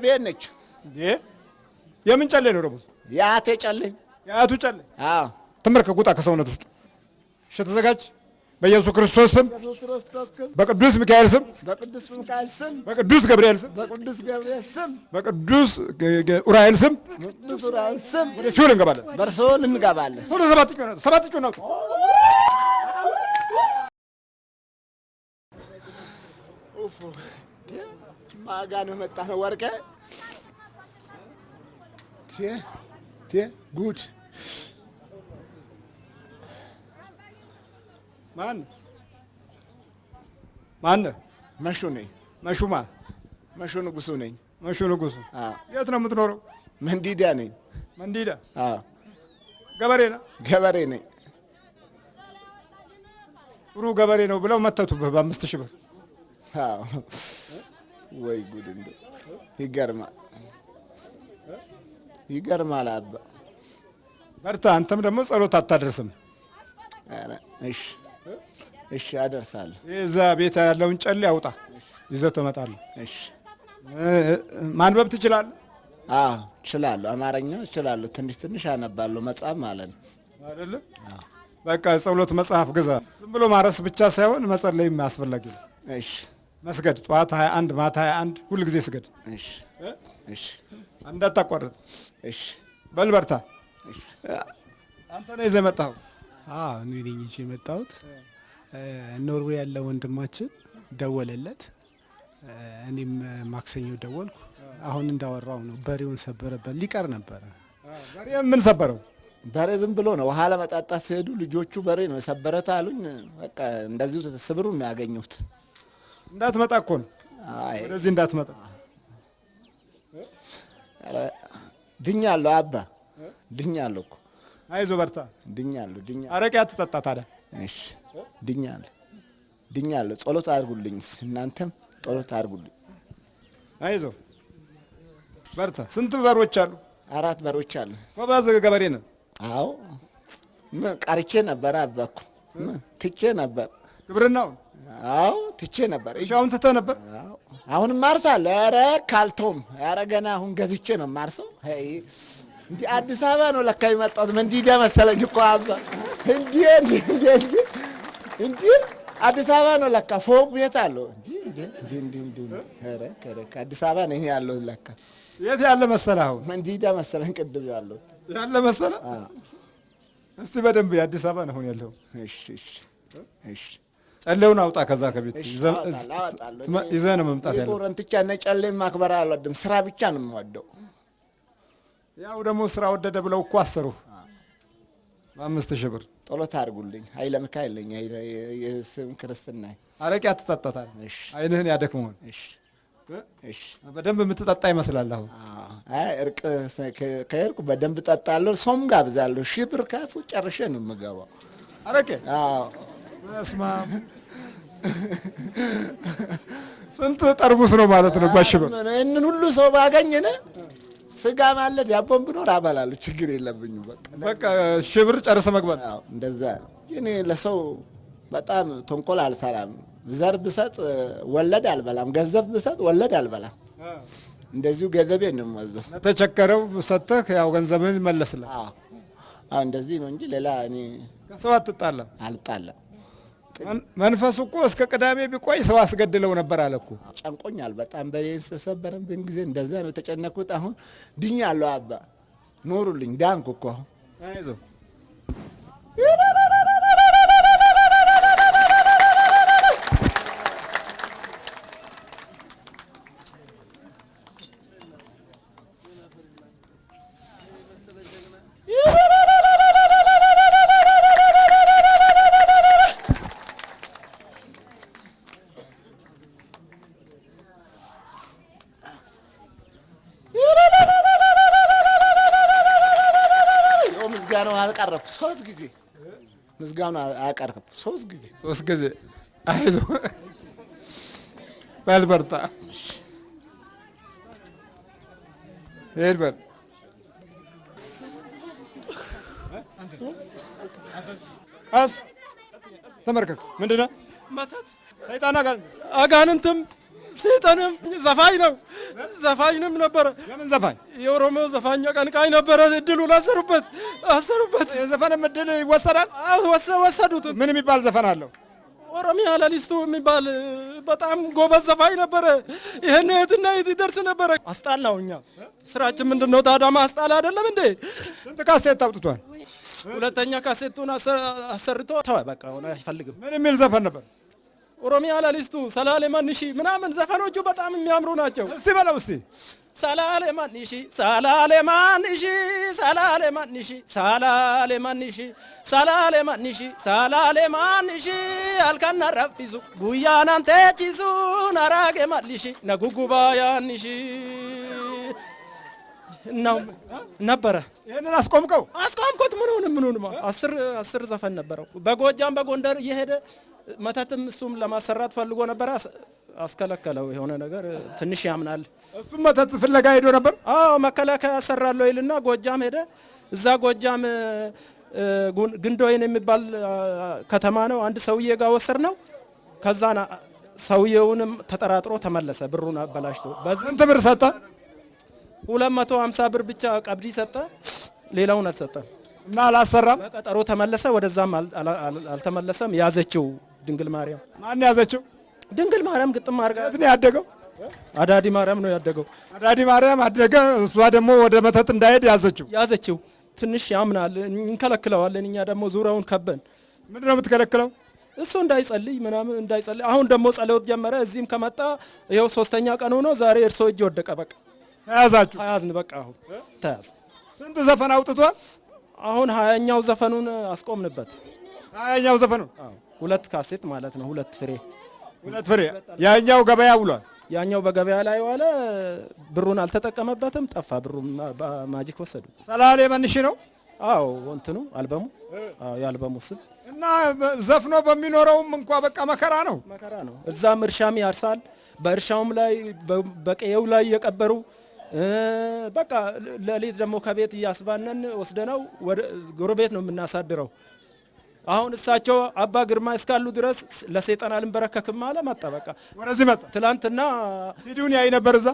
ቤት ነች። የምን ጨሌ ነው ደግሞ? የአያቴ ጨሌ። የአያቱ ጨሌ? አዎ። ተመልከት፣ ቁጣ ከሰውነት ውስጥ። እሺ ተዘጋጅ። በኢየሱስ ክርስቶስ ስም፣ በቅዱስ ሚካኤል ስም፣ በቅዱስ ገብርኤል ስም፣ በቅዱስ ኡራኤል ስም ወደ ሲኦል እንገባለን። በሲኦል እንገባለን። ወደ ሰባት እጩ ነው። ማጋ ነው መጣ ነው ወርቄ ጉድ ማን መሹ ነኝ። መሹማ መሹ ንጉሱ ነኝ። መሹ ንጉሱ። የት ነው የምትኖረው? መንዲዳ ነኝ። መንዲዳ? ገበሬ ነህ? ገበሬ ነኝ። ጥሩ ገበሬ ነው ብለው መተቱብህ በ5000 ብር። ወይ ጉድ! እንደው ይገርማል አባ። በርታ። አንተም ደግሞ ጸሎት አታደርስም? እሺ አደርሳለሁ። እዛ ቤት ያለውን ጨሌ አውጣ፣ ይዘህ ትመጣለህ። እሺ ማንበብ ትችላለህ? እችላለሁ። አማርኛ እችላለሁ። ትንሽ አነባለሁ። መጽሐፍ ማለት ነው አይደለ? በቃ ጸሎት መጽሐፍ ግዛ። ዝም ብሎ ማረስ ብቻ ሳይሆን መጸለይም አስፈላጊ ነው። እሺ መስገድ፣ ጠዋት 21 ማታ 21 ሁል ጊዜ ስገድ። እሺ እንዳታቋርጥ። እሺ በል በርታ። አንተ ነው ይዘህ የመጣኸው? እኔ ነኝ ይዤ የመጣሁት። ኖርዌይ ያለ ወንድማችን ደወለለት። እኔም ማክሰኞ ደወልኩ። አሁን እንዳወራው ነው። በሬውን ሰበረበት። ሊቀር ነበረ። በሬ ምን ሰበረው? በሬ ዝም ብሎ ነው ውሃ ለመጣጣት ሲሄዱ ልጆቹ በሬ ነው የሰበረት አሉኝ። በቃ እንደዚሁ ስብሩ ነው ያገኘሁት። እንዳትመጣ እኮ ነው። ወደዚህ እንዳትመጣ። ድኛለሁ አባ፣ ድኛለሁ እኮ። አይዞህ በርታ። ድኛለሁ። አረቄ አትጠጣ ታዲያ። እሺ ድኛለሁ። ጸሎት አድርጉልኝ፣ እናንተም ጸሎት አድርጉልኝ። አይዞህ በርታ። ስንት በሮች አሉ? 4 በሮች አሉ። ጎበዝ ገበሬ ነህ? አዎ። ቀርቼ ነበር አባኩ፣ ትቼ ነበር ግብርናው። አዎ ትቼ ነበር። አሁን ትተህ ነበር? አዎ አሁን ማርሳለሁ። ኧረ ካልቶም፣ ኧረ ገና አሁን ገዝቼ ነው ማርሰው። እንዲህ አዲስ አበባ ነው ለካ የመጣሁት። መንዲዳ መሰለኝ እኮ አባ። እንዲህ አዲስ አበባ ነው ለካ። ፎቅ ቤት አለው። ኧረ አዲስ አበባ ነው ያለው ለካ። የት ያለ መሰለህ? አሁን መንዲዳ መሰለኝ ቅድም ያለው ያለ መሰለህ? እስቲ በደንብ የአዲስ አበባ ነው አሁን ያለው። እሺ ጨሌውን አውጣ ከዛ ከቤት አወጣለሁ። ይዘህ ነው መምጣት ያለው። ቆረንትቻ እና ጨሌን ማክበር አልወድም። ስራ ብቻ ነው የምወደው። ያው ደግሞ ስራ ወደደ ብለው እኮ አሰሩ። 5000 ብር ጸሎት አድርጉልኝ። ኃይለ ሚካኤል ነኝ። የስም ክርስትና አረቄ አትጠጣታል። እሺ አይንህን ያደክመዋል። እሺ እሺ በደንብ የምትጠጣ ይመስላል። አሁን እርቅ ከእርቁ በደንብ ጠጣለሁ። ሰውም ጋብዛለሁ። 1000 ብር ካሱ ጨርሼ ነው የምገባው። አረቄ አዎ በስመ አብ ስንት ጠርሙስ ነው ማለት ነው? በሺህ ብር ይህንን ሁሉ ሰው ባገኘነ ስጋ ማለት ዳቦም ብኖር አበላለሁ። ችግር የለብኝም። በቃ 1000 ብር ጨርሰህ መግባት። አዎ እንደዛ ነው። እኔ ለሰው በጣም ተንኮል አልሰራም። ዘር ብሰጥ ወለድ አልበላም። ገንዘብ ብሰጥ ወለድ አልበላም። እንደዚሁ ገንዘቤን ነው የምወስደው። ለተቸገረው ሰጥተህ ያው ገንዘብህን ይመለስልህ። አዎ እንደዚህ ነው እንጂ ሌላ እኔ ከሰው አትጣላም። አልጣላም። መንፈሱ እኮ እስከ ቅዳሜ ቢቆይ ሰው አስገድለው ነበር አለ እኮ። ጨንቆኛል በጣም በሬን ተሰበረብኝ ጊዜ እንደዛ ነው የተጨነኩት። አሁን ድኛለሁ። አባ ኖሩልኝ። ዳንኩ እኮ አሁን አይዞህ። ምስጋናው አቀረብኩ 3 ጊዜ። ምስጋናው አቀረብኩ 3 ጊዜ። አይዞህ በል በርታ። ሄድ በል ቀስ ተመርከክ። ምንድን ነው? መተት ሰይጣን አጋንንትም ሰይጣንም ዘፋኝ ነው። ዘፋኝንም ነበረ። የምን ዘፋኝ? የኦሮሞ ዘፋኝ አቀንቃኝ ነበረ። እድሉን አሰሩበት። የዘፈንም እድል ይወሰዳል? ወሰዱት። ምን የሚባል ዘፈን አለው? ኦሮሚያ ላሊስቱ የሚባል በጣም ጎበዝ ዘፋኝ ነበረ። ይሄን የትና የት ይደርስ ነበረ። አስጣላው። እኛ ስራችን ምንድነው ታዲያ? ማስጣል አይደለም እንዴ? ስንት ካሴት አውጥቷል? ሁለተኛ ካሴቱን አሰርቶ ተወ። በቃ አይፈልግም። ምን የሚል ዘፈን ነበር? ኦሮሚያ ላሊስቱ ሰላሌ ማንሺ ምናምን ዘፈኖቹ በጣም የሚያምሩ ናቸው። እስቲ በለው እስቲ። ሰላሌ ማንሺ ሰላሌ ማንሺ ሰላሌ ማንሺ ሰላሌ ማንሺ ሰላሌ ማንሺ ሰላሌ ማንሺ አልካና ረፊሱ ጉያናን ተቺሱ ናራጌ ማልሺ ነጉጉባ ያንሺ ነው ነበረ። ይሄንን አስቆምከው? አስቆምኩት። ምኑንም 10 ዘፈን ነበረው። በጎጃም በጎንደር እየሄደ መተትም እሱም ለማሰራት ፈልጎ ነበር። አስከለከለው። የሆነ ነገር ትንሽ ያምናል። እሱም መተት ፍለጋ ሄዶ ነበር። አዎ መከላከያ ያሰራለሁ ይልና ጎጃም ሄደ። እዛ ጎጃም ግንዶይን የሚባል ከተማ ነው። አንድ ሰውዬ ጋር ወሰድ ነው። ከዛ ሰውዬውንም ተጠራጥሮ ተመለሰ። ብሩን አበላሽቶ በስንት ብር ሰጠ? 250 ብር ብቻ ቀብዲ ሰጠ። ሌላውን አልሰጠም እና አላሰራም። በቀጠሮ ተመለሰ። ወደዛም አልተመለሰም። ያዘችው ድንግል ማርያም። ማን ያዘችው? ድንግል ማርያም ግጥም አድርጋ። የት ነው ያደገው? አዳዲ ማርያም ነው ያደገው። አዳዲ ማርያም አደገ። እሷ ደግሞ ወደ መተት እንዳይሄድ ያዘችው። ትንሽ ያምናል። እንከለክለዋለን። እኛ ደግሞ ዙሪያውን ከበን። ምንድን ነው የምትከለክለው? እሱ እንዳይጸልይ ምናምን እንዳይጸልይ። አሁን ደግሞ ጸሎት ጀመረ። እዚህም ከመጣ ይኸው 3ኛ ቀን ሆኖ ዛሬ እርሶ እጅ ወደቀ። በቃ ተያዛችሁ? ተያዝን። በቃ አሁን ተያዝ። ስንት ዘፈን አውጥቷል? አሁን 20ኛው ዘፈኑን አስቆምንበት። 20ኛው ዘፈኑን? አዎ 2 ካሴት ማለት ነው። 2 ፍሬ። ያኛው ገበያ ውሏል። ያኛው በገበያ ላይ ዋለ። ብሩን አልተጠቀመበትም። ጠፋ። ብሩን በማጂክ ወሰዱ። ሰላሌ መንሽ ነው። አዎ እንትኑ አልበሙ። አዎ የአልበሙ ስም እና ዘፍኖ በሚኖረውም እንኳ በቃ መከራ ነው። እዛም እርሻም ያርሳል። በእርሻውም ላይ በቀየው ላይ የቀበሩ በቃ ለሊት ደግሞ ከቤት እያስባነን ወስደነው ወደ ጎረቤት ነው የምናሳድረው። አሁን እሳቸው አባ ግርማ እስካሉ ድረስ ለሰይጣን አልንበረከክም አለ። መጣ። በቃ ወደዚህ መጣ። ትላንትና ሲዲውን ያይ ነበር እዛ።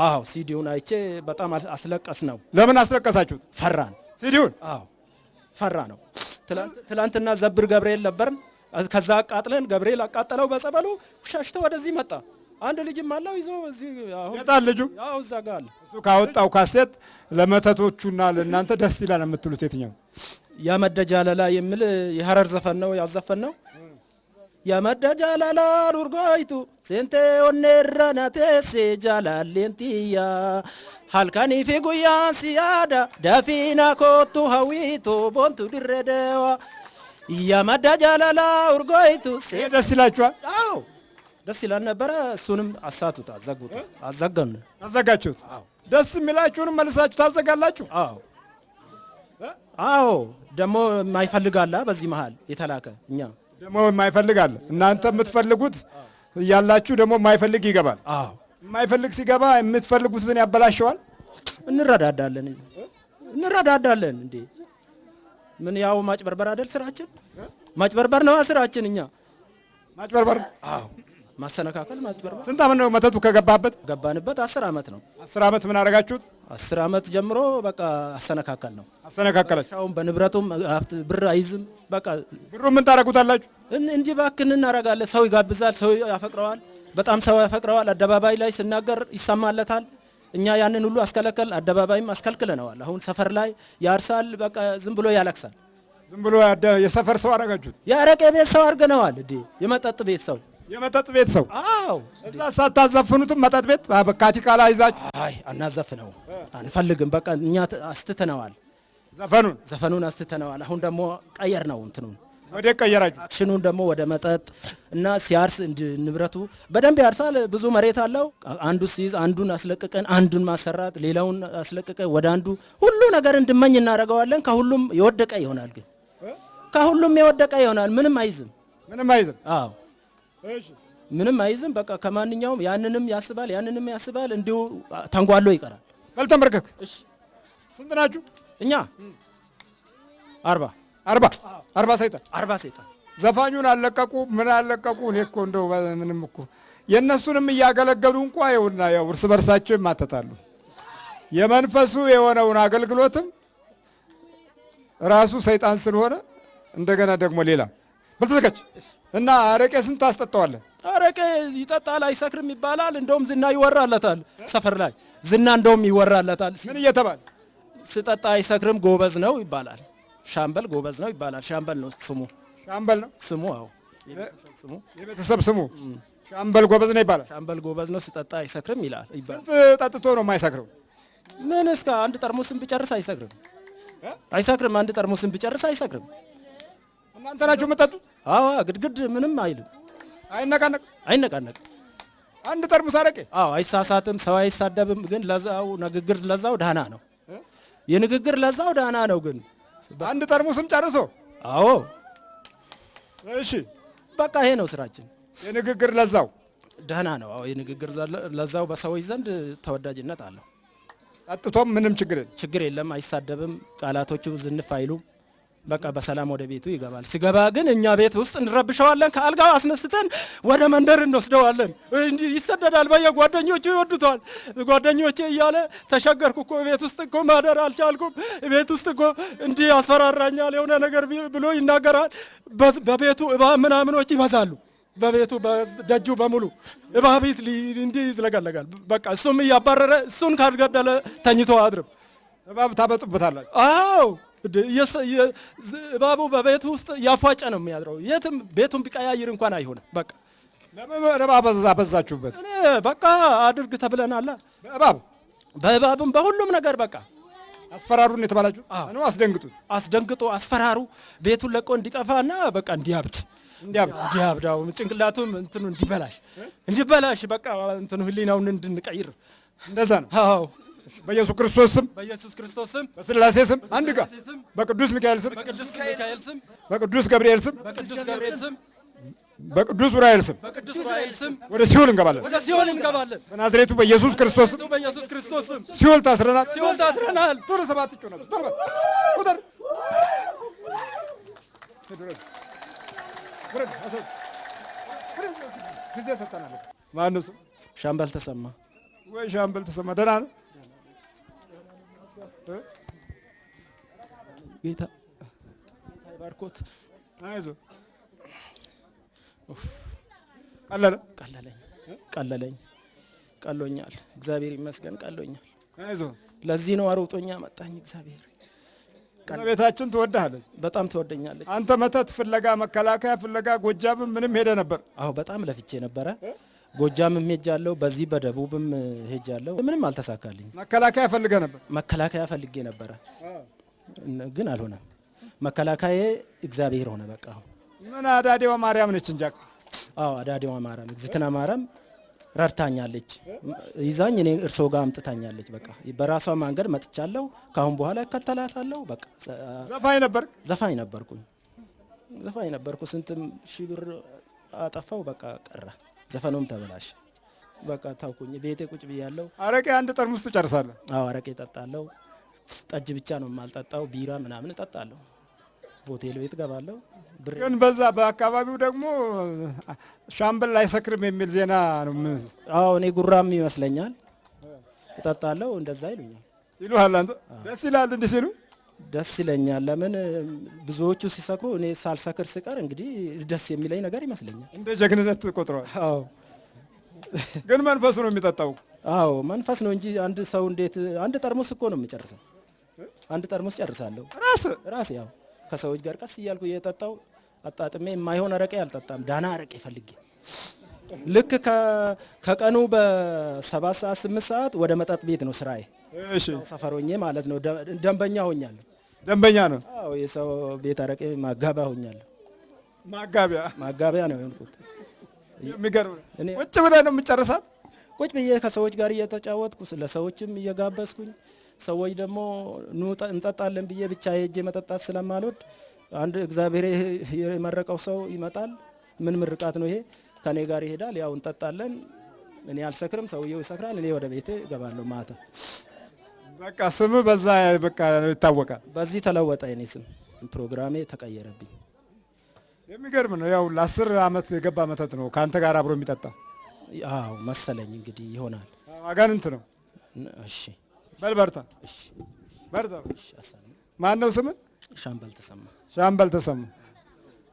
አዎ ሲዲውን አይቼ በጣም አስለቀስ ነው። ለምን አስለቀሳችሁት? ፈራን። ሲዲውን? አዎ ፈራ ነው። ትላንትና ዘብር ገብርኤል ነበርን። ከዛ አቃጥለን ገብርኤል አቃጠለው በጸበሉ ሻሽቶ ወደዚህ መጣ። አንድ ልጅም አለው ይዞ እዚህ አሁን የጣል ልጁ ያው እዛ ጋር አለ። እሱ ካወጣው ካሴት ለመተቶቹና ለእናንተ ደስ ይላል የምትሉት የትኛው? ያመደጃለላ የሚል የሐረር ዘፈን ነው ያዘፈን ነው። የመደ ጃላላ ዱርጎይቱ ሴንቴ ኦኔረና ቴሴ ጃላሌንቲያ halkan fi guyyaan siyaada dafiina kootu hawiitu boontu dirredewa yamadda jaalala urgoytu ደስ ይላችኋል? አዎ ደስ ይላል ነበረ። እሱንም አሳቱት፣ አዘጉት፣ አዘገኑ። አዘጋችሁት? ደስ የሚላችሁንም መልሳችሁ ታዘጋላችሁ? አዎ አዎ። ደግሞ የማይፈልጋላ በዚህ መሃል የተላከ እኛ ደግሞ የማይፈልጋለ እናንተ የምትፈልጉት እያላችሁ ደግሞ የማይፈልግ ይገባል። አዎ የማይፈልግ ሲገባ የምትፈልጉትን ያበላሸዋል። እንረዳዳለን እንዴ ምን ያው ማጭበርበር አይደል ስራችን? ማጭበርበር ነው ስራችን። እኛ ማጭበርበር? አዎ ማሰነካከል፣ ማጭበርበር። ስንት ዓመት ነው መተቱ ከገባበት? ገባንበት 10 ዓመት ነው። 10 ዓመት ምን አደረጋችሁት? 10 ዓመት ጀምሮ በቃ አሰነካከል ነው። አሰነካከላችሁ? አሁን በንብረቱም ብር አይዝም። በቃ ብሩ ምን ታረጉታላችሁ? እንዲህ ባክን እናረጋለን። ሰው ይጋብዛል፣ ሰው ያፈቅረዋል፣ በጣም ሰው ያፈቅረዋል። አደባባይ ላይ ሲናገር ይሰማለታል። እኛ ያንን ሁሉ አስከለከል፣ አደባባይም አስከልክለነዋል። አሁን ሰፈር ላይ ያርሳል፣ በቃ ዝም ብሎ ያለቅሳል። ዝም ብሎ የሰፈር ሰው አደረጋችሁት? የአረቄ ቤት ሰው አድርገነዋል። እንዴ የመጠጥ ቤት ሰው፣ የመጠጥ ቤት ሰው። አዎ እዛ ሳታዘፍኑትም መጠጥ ቤት በካቲካላ ይዛችሁ? አይ አናዘፍነው፣ አንፈልግም። በቃ እኛ አስትተነዋል፣ ዘፈኑን አስትተነዋል። አሁን ደግሞ ቀየር ነው እንትኑን ወደ ቀየራችሁ። አክሽኑን ደግሞ ወደ መጠጥ እና ሲያርስ ንብረቱ በደንብ ያርሳል። ብዙ መሬት አለው። አንዱ ሲይዝ አንዱን አስለቅቀን አንዱን ማሰራት፣ ሌላውን አስለቅቀን ወደ አንዱ ሁሉ ነገር እንድመኝ እናደርገዋለን። ከሁሉም የወደቀ ይሆናል። ግን ከሁሉም የወደቀ ይሆናል። ምንም አይዝም። ምንም አይዝም? አዎ እሺ፣ ምንም አይዝም። በቃ ከማንኛውም ያንንም ያስባል፣ ያንንም ያስባል። እንዲሁ ተንጓሎ ይቀራል። በል ተንበርከክ። እሺ፣ ስንት ናችሁ? እኛ 40 ሰይጣን ዘፋኙን አለቀቁ፣ ምን አለቀቁ። እኔ እኮ እንደው ምንም እኮ የእነሱንም እያገለገሉ እንኳ ይኸውና ያው እርስ በርሳቸው ይማተታሉ። የመንፈሱ የሆነውን አገልግሎትም ራሱ ሰይጣን ስለሆነ እንደገና ደግሞ ሌላ በልተዘጋጅ እና አረቄ ስንት ታስጠጣዋለህ? አረቄ ይጠጣል፣ አይሰክርም ይባላል። እንደውም ዝና ይወራለታል ሰፈር ላይ ዝና እንደውም ይወራለታል። ምን እየተባለ ስጠጣ አይሰክርም ጎበዝ ነው ይባላል። ሻምበል ጎበዝ ነው ይባላል። ሻምበል ነው ስሙ። ሻምበል ነው ስሙ? አዎ የቤተሰብ ስሙ ሻምበል ጎበዝ ነው ይባላል። ሻምበል ጎበዝ ነው ስጠጣ አይሰክርም ይላል። ስንት ጠጥቶ ነው የማይሰክረው? ምን እስከ አንድ ጠርሙስን ቢጨርስ አይሰክርም። አይሰክርም። አንድ ጠርሙስን ቢጨርስ አይሰክርም። እናንተ ናችሁ የምትጠጡት? አዎ ግድግድ ምንም አይልም። አይነቃነቅ አንድ ጠርሙስ አረቄ? አዎ አይሳሳትም። ሰው አይሳደብም። ግን ለዛው ንግግር ለዛው ዳና ነው። የንግግር ለዛው ዳና ነው። ግን አንድ ጠርሙስም ጨርሶ? አዎ እሺ በቃ ይሄ ነው ስራችን። የንግግር ለዛው ዳና ነው። አዎ የንግግር ለዛው በሰዎች ዘንድ ተወዳጅነት አለው። ጠጥቶም ምንም ችግር የለም። አይሳደብም። ቃላቶቹ ዝንፍ አይሉም። በቃ በሰላም ወደ ቤቱ ይገባል። ሲገባ ግን እኛ ቤት ውስጥ እንረብሸዋለን። ከአልጋው አስነስተን ወደ መንደር እንወስደዋለን። እንጂ ይሰደዳል። በየጓደኞቹ ይወዱታል። ጓደኞቼ እያለ ተሸገርኩ እኮ ቤት ውስጥ እኮ ማደር አልቻልኩም። ቤት ውስጥ እኮ እንዲህ ያስፈራራኛል የሆነ ነገር ብሎ ይናገራል። በቤቱ እባብ ምናምኖች ይበዛሉ። በቤቱ በደጁ በሙሉ እባቢት እንዲህ ይዝለገለጋል። በቃ እሱም እያባረረ እሱን ካልገደለ ተኝቶ አድርም። እባብ ታበጡበታላችሁ? አዎ እባቡ በቤቱ ውስጥ ያፏጨ ነው የሚያድረው። የትም ቤቱን ቢቀያይር እንኳን አይሆንም። በቃ ለምን አበዛችሁበት? በቃ አድርግ ተብለናል። በእባብም በሁሉም ነገር በቃ አስፈራሩን የተባላችሁ ነው። አስደንግጦ አስፈራሩ። ቤቱን ለቆ እንዲጠፋና በቃ እንዲያብድ ጭንቅላቱም እንትኑ እንዲበላሽ በቃ እንትኑ ህሊናውን እንድንቀይር እንደዛ ነው። አዎ በኢየሱስ ክርስቶስ ስም በስላሴ ስም አንድ ጋር በቅዱስ ሚካኤል ስም በቅዱስ ገብርኤል ስም በቅዱስ ዑራኤል ስም ወደ ሲኦል እንገባለን። በናዝሬቱ በኢየሱስ ክርስቶስ ስም ሲኦል ታስረናል። ቶሎ ሰባት ጮና ቁጥር ጊዜ ሰጠናል። ማነው ስም? ሻምበል ተሰማ። ወይ ሻምበል ተሰማ ደህና ነው? ጌታ ይባርኮት። አይዞህ። ቀሎኛል። እግዚአብሔር ይመስገን ቀሎኛል። አይዞህ። ለዚህ ነው አሮጦኛ መጣኝ። እግዚአብሔር ቤታችን ትወዳለች፣ በጣም ትወደኛለች። አንተ መተት ፍለጋ መከላከያ ፍለጋ ጎጃምም ምንም ሄደ ነበር? አዎ በጣም ለፍቼ ነበረ። ጎጃምም ሄጃለሁ፣ በዚህ በደቡብም ሄጃለሁ። ምንም አልተሳካልኝ። መከላከያ ፈልገ ነበር? መከላከያ ፈልጌ ነበረ ግን አልሆነም። መከላከያ እግዚአብሔር ሆነ በቃ። ምን አዳዴዋ ማርያም ነች እንጃ። አዎ አዳዴዋ ማርያም እግዝእትነ ማርያም ረድታኛለች። ይዛኝ እኔ እርሶ ጋር አምጥታኛለች። በቃ በራሷ መንገድ መጥቻለሁ። ካሁን በኋላ እከተላታለሁ። በቃ ዘፋኝ ነበር? ዘፋኝ ነበርኩ። ስንትም ሺህ ብር አጠፋው። በቃ ቀረ፣ ዘፈኑም ተበላሽ። በቃ ታውኩኝ። ቤቴ ቁጭ ብያለሁ። አረቄ አንድ ጠርሙስ ትጨርሳለህ? አዎ አረቄ እጠጣለሁ። ጠጅ ብቻ ነው የማልጠጣው። ቢራ ምናምን እጠጣለሁ። ሆቴል ቤት ገባለሁ። ግን በዛ በአካባቢው ደግሞ ሻምበል አይሰክርም የሚል ዜና ነው። አዎ እኔ ጉራም ይመስለኛል። እጠጣለሁ። እንደዛ ይሉሃል። አንተ ደስ ይላል እንዴ ሲሉ? ደስ ይለኛል። ለምን ብዙዎቹ ሲሰክሩ እኔ ሳልሰክር ስቀር እንግዲህ ደስ የሚለኝ ነገር ይመስለኛል። እንደ ጀግንነት ቆጥረዋል። አዎ ግን መንፈሱ ነው የሚጠጣው። አዎ መንፈስ ነው እንጂ አንድ ሰው እንዴት አንድ ጠርሙስ እኮ ነው የሚጨርሰው። አንድ ጠርሙስ ጨርሳለሁ ራሴ። ያው ከሰዎች ጋር ቀስ እያልኩ እየጠጣው አጣጥሜ የማይሆን አረቄ አልጠጣም። ዳና አረቄ ፈልጌ ልክ ከቀኑ በ7 ሰዓት 8 ሰዓት ወደ መጠጥ ቤት ነው ስራዬ። እሺ ሰፈሮኜ ማለት ነው። ደንበኛ ሆኛለሁ። ደንበኛ ነው? አዎ የሰው ቤት አረቄ ማጋቢያ ሆኛለሁ። ማጋቢያ ነው የሆንኩት። የሚገርም ቁጭ ብለህ ነው የምጨርሳት? ቁጭ ብዬ ከሰዎች ጋር እየተጫወትኩ ለሰዎችም እየጋበዝኩኝ፣ ሰዎች ደግሞ እንጠጣለን ብዬ ብቻ ሄጄ መጠጣት ስለማልወድ አንድ እግዚአብሔር የመረቀው ሰው ይመጣል። ምን ምርቃት ነው ይሄ? ከኔ ጋር ይሄዳል። ያው እንጠጣለን። እኔ አልሰክርም፣ ሰውየው ይሰክራል። እኔ ወደ ቤቴ እገባለሁ ማታ። በቃ ስም በዛ በቃ ይታወቃል። በዚህ ተለወጠ የኔ ስም፣ ፕሮግራሜ ተቀየረብኝ። የሚገርም ነው። ያው ለ10 ዓመት የገባ መተት ነው ካንተ ጋር አብሮ የሚጠጣ። አዎ መሰለኝ እንግዲህ ይሆናል። አጋንንት ነው። እሺ በል በርታ። እሺ በርታ። እሺ አሰማ። ማን ነው ስም? ሻምበል ተሰማ። ሻምበል ተሰማ።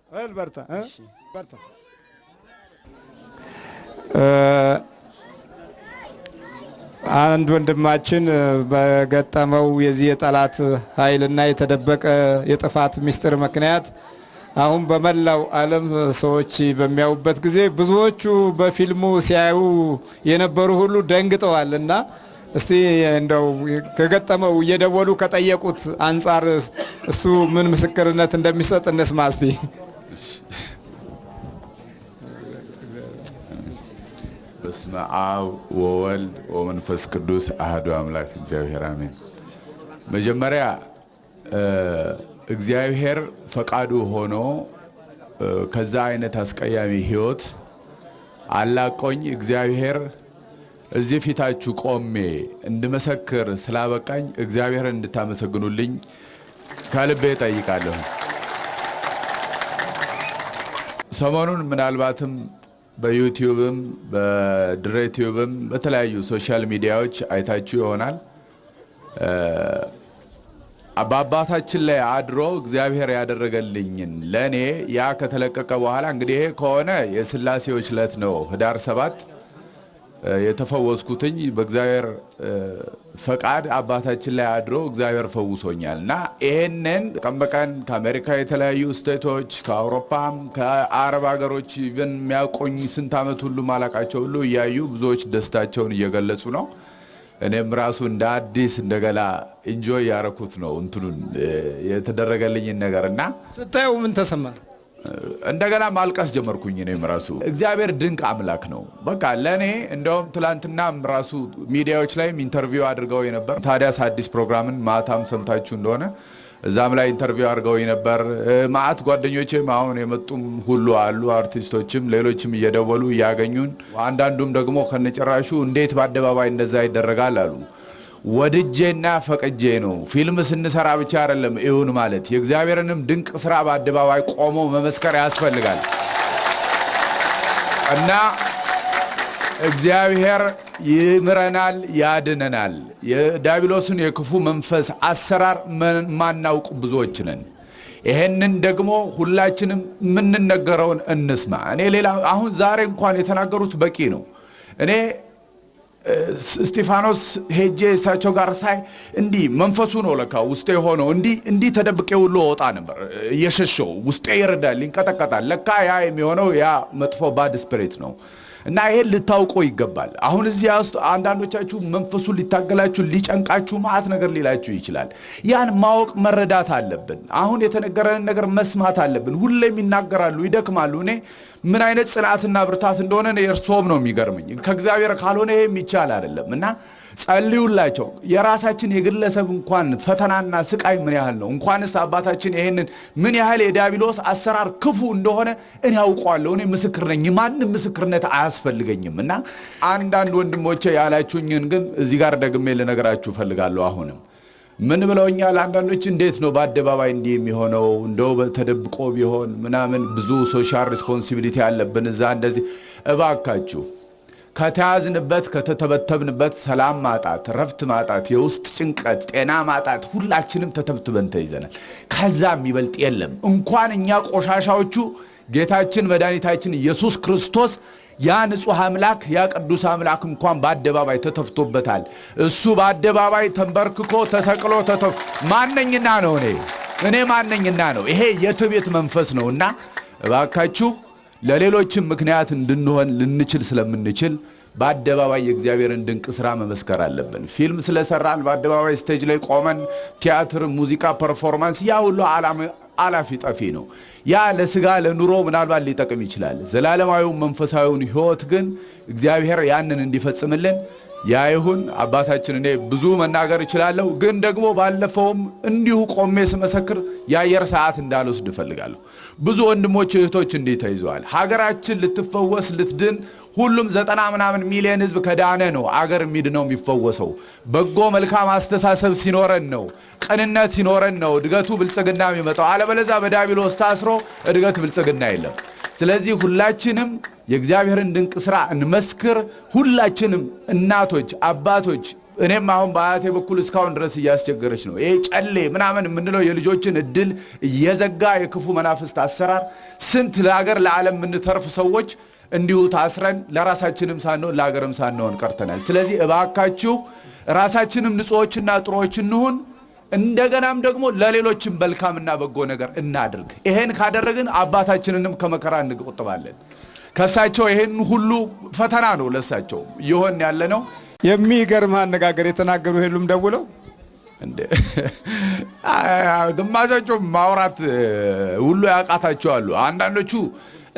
በል በርታ። እሺ በርታ። አንድ ወንድማችን በገጠመው የዚህ የጠላት ኃይልና የተደበቀ የጥፋት ምስጢር ምክንያት አሁን በመላው ዓለም ሰዎች በሚያዩበት ጊዜ ብዙዎቹ በፊልሙ ሲያዩ የነበሩ ሁሉ ደንግጠዋል። እና እስቲ እንደው ከገጠመው እየደወሉ ከጠየቁት አንጻር እሱ ምን ምስክርነት እንደሚሰጥ እንስማ እስቲ። በስመ አብ ወወልድ ወመንፈስ ቅዱስ አሐዱ አምላክ እግዚአብሔር አሜን። መጀመሪያ እግዚአብሔር ፈቃዱ ሆኖ ከዛ አይነት አስቀያሚ ህይወት አላቆኝ እግዚአብሔር እዚህ ፊታችሁ ቆሜ እንድመሰክር ስላበቃኝ እግዚአብሔርን እንድታመሰግኑልኝ ከልቤ ጠይቃለሁ። ሰሞኑን ምናልባትም በዩቲዩብም በድሬቲዩብም በተለያዩ ሶሻል ሚዲያዎች አይታችሁ ይሆናል። በአባታችን ላይ አድሮ እግዚአብሔር ያደረገልኝን ለኔ ያ ከተለቀቀ በኋላ እንግዲህ ይሄ ከሆነ የሥላሴዎች ዕለት ነው ህዳር 7 የተፈወስኩትኝ በእግዚአብሔር ፈቃድ አባታችን ላይ አድሮ እግዚአብሔር ፈውሶኛልና ይሄንን ቀን በቀን ከአሜሪካ የተለያዩ ስቴቶች ከአውሮፓም ከአረብ ሀገሮች ኢቭን የሚያቆኝ ስንት ዓመት ሁሉ ማላቃቸው ሁሉ እያዩ ብዙዎች ደስታቸውን እየገለጹ ነው። እኔም ራሱ እንደ አዲስ እንደገና ኢንጆይ ያረኩት ነው እንትኑን የተደረገልኝን ነገርና ስታየው ምን ተሰማ? እንደገና ማልቀስ ጀመርኩኝ። እኔም ራሱ እግዚአብሔር ድንቅ አምላክ ነው። በቃ ለኔ እንደውም ትላንትናም ራሱ ሚዲያዎች ላይም ኢንተርቪው አድርገው ነበር። ታዲያስ አዲስ ፕሮግራምን ማታም ሰምታችሁ እንደሆነ እዛም ላይ ኢንተርቪው አድርገው ነበር። ማአት ጓደኞቼም አሁን የመጡም ሁሉ አሉ፣ አርቲስቶችም ሌሎችም እየደወሉ እያገኙን፣ አንዳንዱም ደግሞ ከነጭራሹ እንዴት በአደባባይ እንደዛ ይደረጋል አሉ። ወድጄና ፈቅጄ ነው። ፊልም ስንሰራ ብቻ አይደለም ይሁን ማለት የእግዚአብሔርንም ድንቅ ስራ በአደባባይ ቆሞ መመስከር ያስፈልጋል እና እግዚአብሔር ይምረናል፣ ያድነናል። የዲያብሎስን የክፉ መንፈስ አሰራር ማናውቅ ብዙዎች ነን። ይሄንን ደግሞ ሁላችንም የምንነገረውን እንስማ። እኔ ሌላ አሁን ዛሬ እንኳን የተናገሩት በቂ ነው። እኔ እስጢፋኖስ ሄጄ እሳቸው ጋር ሳይ እንዲህ መንፈሱ ነው ለካ ውስጤ ሆኖ እንዲህ ተደብቄ ሁሉ ወጣ ነበር እየሸሸው ውስጤ ይረዳል ይንቀጠቀጣል ለካ ያ የሚሆነው ያ መጥፎ ባድ ስፒሪት ነው እና ይሄን ልታውቁ ይገባል አሁን እዚህ ውስጥ አንዳንዶቻችሁ መንፈሱ ሊታገላችሁ ሊጨንቃችሁ ማት ነገር ሊላችሁ ይችላል ያን ማወቅ መረዳት አለብን አሁን የተነገረን ነገር መስማት አለብን ሁሌም ይናገራሉ ይደክማሉ እኔ ምን አይነት ጽናትና ብርታት እንደሆነ የርሶም ነው የሚገርመኝ ከእግዚአብሔር ካልሆነ ይሄም ይቻል አይደለም እና ጸልዩላቸው የራሳችን የግለሰብ እንኳን ፈተናና ስቃይ ምን ያህል ነው እንኳንስ አባታችን ይሄንን ምን ያህል የዲያብሎስ አሰራር ክፉ እንደሆነ እኔ አውቀዋለሁ እኔ ምስክር ነኝ ማንንም ምስክርነት አያስፈልገኝምና አንዳንድ ወንድሞቼ ያላችሁኝን ግን እዚህ ጋር ደግሜ ልነግራችሁ ፈልጋለሁ አሁንም ምን ብለውኛል አንዳንዶች እንዴት ነው በአደባባይ እንዲህ የሚሆነው እንደው ተደብቆ ቢሆን ምናምን ብዙ ሶሻል ሪስፖንሲቢሊቲ ያለብን እዛ እንደዚህ እባካችሁ ከተያዝንበት ከተተበተብንበት ሰላም ማጣት ረፍት ማጣት የውስጥ ጭንቀት ጤና ማጣት ሁላችንም ተተብትበን ተይዘናል ከዛ የሚበልጥ የለም እንኳን እኛ ቆሻሻዎቹ ጌታችን መድኃኒታችን ኢየሱስ ክርስቶስ ያ ንጹህ አምላክ ያ ቅዱስ አምላክ እንኳን በአደባባይ ተተፍቶበታል እሱ በአደባባይ ተንበርክኮ ተሰቅሎ ማንነኝና ነው እኔ ማንነኝና ነው ይሄ የትዕቢት መንፈስ ነውና እባካችሁ ለሌሎችም ምክንያት እንድንሆን ልንችል ስለምንችል በአደባባይ የእግዚአብሔርን ድንቅ ሥራ መመስከር አለብን ፊልም ስለሰራን በአደባባይ ስቴጅ ላይ ቆመን ቲያትር ሙዚቃ ፐርፎርማንስ ያ ሁሉ አላፊ ጠፊ ነው ያ ለስጋ ለኑሮ ምናልባት ሊጠቅም ይችላል ዘላለማዊው መንፈሳዊውን ሕይወት ግን እግዚአብሔር ያንን እንዲፈጽምልን ያይሁን አባታችን እኔ ብዙ መናገር እችላለሁ ግን ደግሞ ባለፈውም እንዲሁ ቆሜ ስመሰክር ያየር ሰዓት እንዳልወስድ ፈልጋለሁ ብዙ ወንድሞች እህቶች እንዲህ ተይዘዋል ሀገራችን ልትፈወስ ልትድን ሁሉም 90 ምናምን ሚሊዮን ህዝብ ከዳነ ነው አገር የሚድነው የሚፈወሰው በጎ መልካም አስተሳሰብ ሲኖረን ነው ቅንነት ሲኖረን ነው እድገቱ ብልጽግና የሚመጣው አለበለዚያ በዲያብሎስ ታስሮ እድገት ብልጽግና የለም ስለዚህ ሁላችንም የእግዚአብሔርን ድንቅ ሥራ እንመስክር ሁላችንም እናቶች አባቶች እኔም አሁን በአያቴ በኩል እስካሁን ድረስ እያስቸገረች ነው ይሄ ጨሌ ምናምን የምንለው የልጆችን እድል እየዘጋ የክፉ መናፍስት አሰራር ስንት ለሀገር ለዓለም የምንተርፍ ሰዎች እንዲሁ ታስረን ለራሳችንም ሳንሆን ለሀገርም ሳንሆን ቀርተናል ስለዚህ እባካችሁ ራሳችንም ንጹሆችና ጥሩዎች እንሁን እንደገናም ደግሞ ለሌሎችም መልካምና በጎ ነገር እናድርግ ይሄን ካደረግን አባታችንንም ከመከራ እንቆጥባለን ከሳቸው ይሄን ሁሉ ፈተና ነው ለሳቸው ይሆን ያለ ነው የሚገርም አነጋገር የተናገሩ ሁሉም ደውለው እንደ ግማሾቹ ማውራት ሁሉ ያቃታቸው አሉ አንዳንዶቹ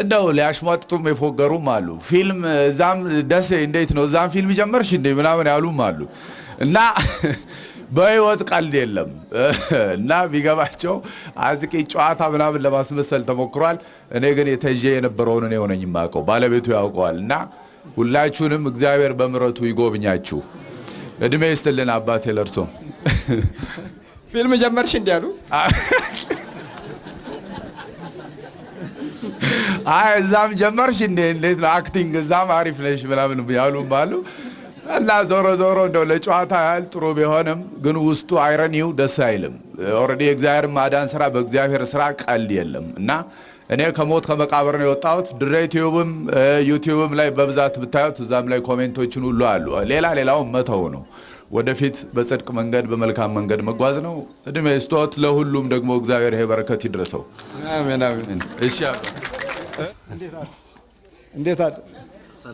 እንደው ሊያሽሟጥጡም የፎገሩም አሉ ፊልም እዛም ደስ እንዴት ነው እዛም ፊልም ጀመርሽ እንዴ ምናምን ያሉም አሉ እና በህይወት ቀልድ የለም እና ቢገባቸው አዝቂ ጨዋታ ምናምን ለማስመሰል ተሞክሯል እኔ ግን የተጀ የነበረውን እኔ ሆነኝ ማቀው ባለቤቱ ያውቀዋልና ሁላችሁንም እግዚአብሔር በምሕረቱ ይጎብኛችሁ እድሜ ይስጥልን አባቴ ለርሶ ፊልም ጀመርሽ እንዴ ያሉ እዛም ጀመርሽ እንዴት ነው አክቲንግ እዛም አሪፍ ነሽ ምናምን ያሉም አሉ እና ዞሮ እንደው ለጨዋታ ያህል ጥሩ ቢሆንም ግን ውስጡ አይረኒው ደስ አይልም ኦሬዲ የእግዚአብሔር ማዳን ሥራ በእግዚአብሔር ሥራ ቀልድ የለም እና እኔ ከሞት ከመቃብር ነው የወጣሁት ድሬቲዩብም ዩቲዩብም ላይ በብዛት ብታዩት እዛም ላይ ኮሜንቶችን ሁሉ አሉ ሌላው መተው ነው ወደፊት በጽድቅ መንገድ በመልካም መንገድ መጓዝ ነው እድሜ ስጦት ለሁሉም ደግሞ እግዚአብሔር ይሄ በረከት ይድረሰው አሜን አሜን እሺ እንዴት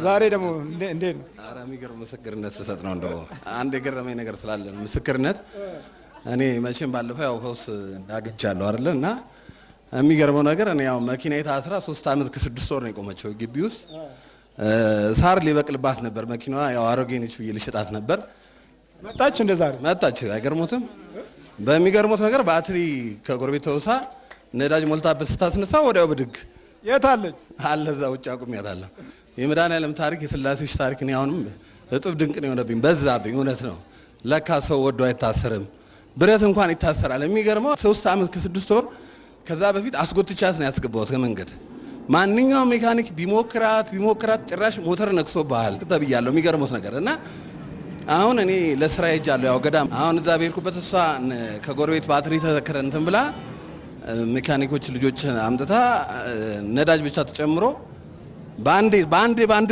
ዛሬ ደግሞ እንዴት ነው ኧረ የሚገርም ምስክርነት ተሰጥ ነው እንደው አንድ የገረመኝ ነገር ስላለ ምስክርነት እኔ መቼም ባለፈው ያው ፈውስ አግኝቻለሁ አይደል እና የሚገርመው ነገር እኔ ያው መኪናዬ ታስራ 3 ዓመት ከ6 ወር ነው የቆመችው ግቢ ውስጥ ሳር ሊበቅልባት ነበር መኪናዋ ያው አሮጌ ነች ብዬ ልሽጣት ነበር መጣች እንደዛሬ መጣች አይገርሞትም በሚገርሞት ነገር ባትሪ ከጎረቤት ተውሳ ነዳጅ ሞልታበት ስታስነሳ ወዲያው ብድግ የት አለች አለ እዛ ውጭ አቁሚያታለሁ የመድኃኒዓለም ታሪክ የሥላሴዎች ታሪክ ነው አሁንም እጥብ ድንቅ ነው የሆነብኝ በዛብኝ እውነት ነው ለካ ሰው ወዶ አይታሰርም ብረት እንኳን ይታሰራል የሚገርመው 3 ዓመት ከ6 ወር ከዛ በፊት አስጎትቻት ነው ያስገባሁት ከመንገድ ማንኛውም ሜካኒክ ቢሞክራት ጭራሽ ሞተር ነክሶብሃል ተብያለሁ የሚገርመው ነገር እና አሁን እኔ ለስራ ሄጃለሁ ያው ገዳም አሁን እዛ ቤርኩበት እሷ ከጎረቤት ባትሪ ተዘከረ እንትን ብላ ሜካኒኮች ልጆች አምጥታ ነዳጅ ብቻ ተጨምሮ ባንዴ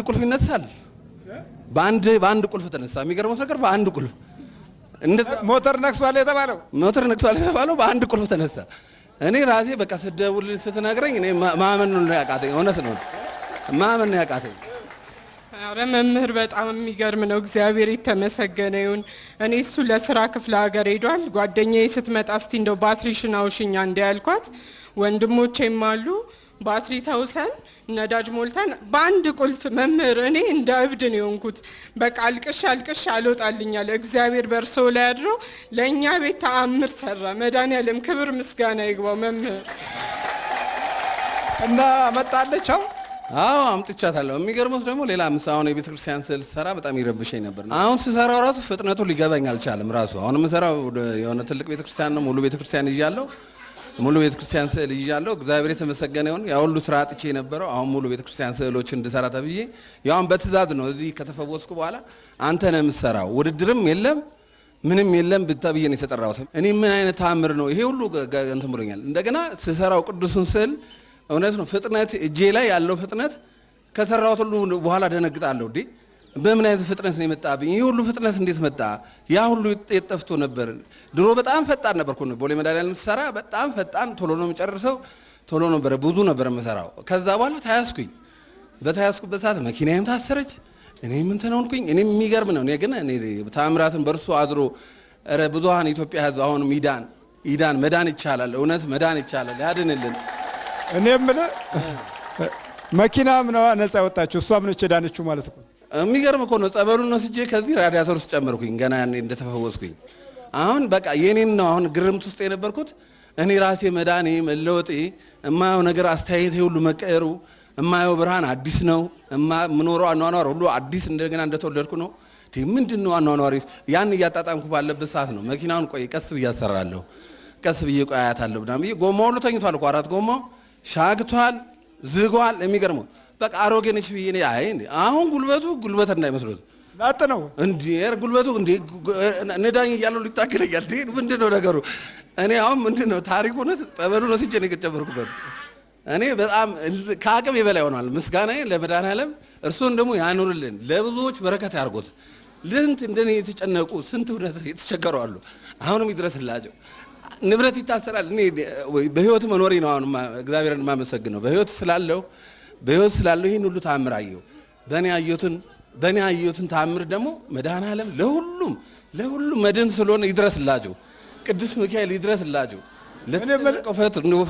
ቁልፍ ይነሳል በአንድ ቁልፍ ተነሳ። የሚገርመው ነገር በአንድ ቁልፍ ሞተር ነክሷል የተባለው በአንድ ቁልፍ ተነሳ። እኔ ራሴ በቃ ስደውል ስትነግረኝ እኔ ማመን ነው ያቃተኝ። እውነት ነው ማመን ነው ያቃተኝ። አረ መምህር በጣም የሚገርም ነው። እግዚአብሔር የተመሰገነ ይሁን። እኔ እሱ ለስራ ክፍለ ሀገር ሄዷል። ጓደኛዬ ስትመጣ እስቲ እንደው ባትሪሽን አውሽኛ እንዳያልኳት፣ ወንድሞቼም አሉ ባትሪ ተውሰን ነዳጅ ሞልተን በአንድ ቁልፍ መምህር እኔ እንደ እብድ ነው የሆንኩት። በቃ አልቅሽ አልወጣልኛል። እግዚአብሔር በእርሶ ላይ አድሮ ለእኛ ቤት ተአምር ሰራ። መድኃኒዓለም ክብር ምስጋና ይግባው። መምህር እና መጣለች። አዎ አምጥቻታለሁ። የሚገርመው ደግሞ ሌላ አሁን የቤተ ክርስቲያን ስዕል ሰራ በጣም ይረብሸኝ ነበር። አሁን ስሰራው ራሱ ፍጥነቱ ሊገባኝ አልቻለም። ራሱ አሁን የምሰራው የሆነ ትልቅ ቤተ ክርስቲያን ነው። ሙሉ ቤተ ክርስቲያን ይዣለሁ። ሙሉ ቤተ ክርስቲያን ስዕል ይዣለሁ። እግዚአብሔር የተመሰገነ ይሁን። ያ ሁሉ ስራ አጥቼ የነበረው አሁን ሙሉ ቤተ ክርስቲያን ስዕሎችን እንድሰራ ተብዬ ያውን በትእዛዝ ነው። እዚህ ከተፈወስኩ በኋላ አንተ ነህ የምትሰራው፣ ውድድርም የለም ምንም የለም ብታብዬ ነው የተጠራሁት። እኔ ምን አይነት ተአምር ነው ይሄ ሁሉ እንትን ብሎኛል። እንደገና ስሰራው ቅዱስን ስዕል እውነት ነው ፍጥነት እጄ ላይ ያለው ፍጥነት ከሰራሁት ሁሉ በኋላ ደነግጣለሁ። እንዴ በምን አይነት ፍጥነት ነው የመጣብኝ? ይሄ ሁሉ ፍጥነት እንዴት መጣ? ያ ሁሉ የጠፍቶ ነበር። ድሮ በጣም ፈጣን ነበርኩ። ቦሌ መድኃኒዓለም ሰራ በጣም ፈጣን፣ ቶሎ ነው የምጨርሰው፣ ቶሎ ነበር ብዙ ነበር የምሰራው። ከዛ በኋላ ታያስኩኝ። በታያስኩበት ሰዓት መኪናዬም ታሰረች። እኔ ምን ተነውንኩኝ? እኔ የሚገርም ነው። እኔ ግን እኔ ታምራትን በርሱ አድሮ ብዙሃን ኢትዮጵያ ህዝብ አሁንም ይዳን መዳን ይቻላል። እውነት መዳን ይቻላል። ያድንልን። እኔ የምልህ መኪናም ነው ነፃ ያወጣችሁ፣ እሷም ነች ዳነችው ማለት ነው። የሚገርም እኮ ነው። ጸበሉን ወስጄ ከዚህ ራዲያተር ውስጥ ጨመርኩኝ ገና ያኔ እንደተፈወስኩኝ። አሁን በቃ የኔን ነው አሁን ግርምት ውስጥ የነበርኩት እኔ ራሴ መዳኔ መለወጤ፣ እማየው ነገር አስተያየቴ ሁሉ መቀየሩ፣ እማየው ብርሃን አዲስ ነው። የምኖረው አኗኗር ሁሉ አዲስ እንደገና እንደተወለድኩ ነው። ምንድን ነው አኗኗሪ? ያን እያጣጣምኩ ባለበት ሰዓት ነው መኪናውን ቆይ ቀስ ብዬ አሰራለሁ፣ ቀስ ብዬ ቆይ አያታለሁ ምናምን ብዬ ጎማው ሁሉ ተኝቷል እኮ 4 ጎማው ሻግቷል፣ ዝጓል። የሚገርመው በቃ አሮጌ ነች ብዬ እኔ አይ አሁን ጉልበት እንዳይመስሉት ላጥ ነው እንዴ ጉልበቱ እንዴ ነዳኝ እያለው ሊታገለኛል እንዴ ምንድነው ነገሩ? እኔ አሁን ምንድነው ታሪኩ ነው ጠበሉ ነው ሲጀን የጨመርኩበት። እኔ በጣም ከአቅም በላይ ሆኗል። ምስጋናዬ ለመድኃኒዓለም እርሱን ደግሞ ያኑርልን፣ ለብዙዎች በረከት ያርጎት። ልንት እንደኔ የተጨነቁ ስንት እውነት የተቸገሩ አሉ። አሁንም ይድረስላቸው። ንብረት ይታሰራል። እኔ በህይወት መኖሬ ነው አሁን እግዚአብሔርን የማመሰግነው። በህይወት ስላለው ይህን ሁሉ ተአምር አየሁ። በእኔ ያየሁትን ተአምር ደግሞ መድኃኒዓለም ለሁሉም መድን ስለሆነ ይድረስላቸው። ቅዱስ ሚካኤል ይድረስላቸው።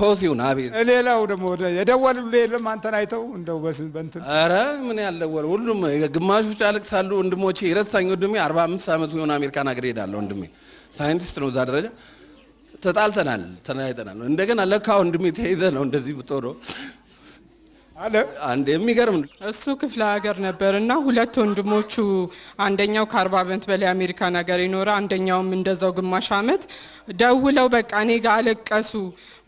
ፈውስ ይሁን። አቤት ሌላው ደግሞ የደወሉልህ የለም አንተን አይተው እንደው በእንትን ኧረ ምን ያልደወለ ሁሉም ግማሾች ያለቅሳሉ። ወንድሞቼ የረሳኝ ወንድሜ 45 ዓመቱ የሆነ አሜሪካን ሀገር ሄዳለሁ። ወንድሜ ሳይንቲስት ነው። እዛ ደረጃ ተለያይተናል። እንደገና ለካ ወንድሜ ተይዘ ነው እንደዚህ ብትወዶ አለ አንድ የሚገርም እሱ ክፍለ ሀገር ነበርና ሁለት ወንድሞቹ አንደኛው ከ40 ዓመት በላይ አሜሪካን ሀገር ይኖራ፣ አንደኛውም እንደዛው ግማሽ ዓመት ደውለው በቃ እኔ ጋር አለቀሱ።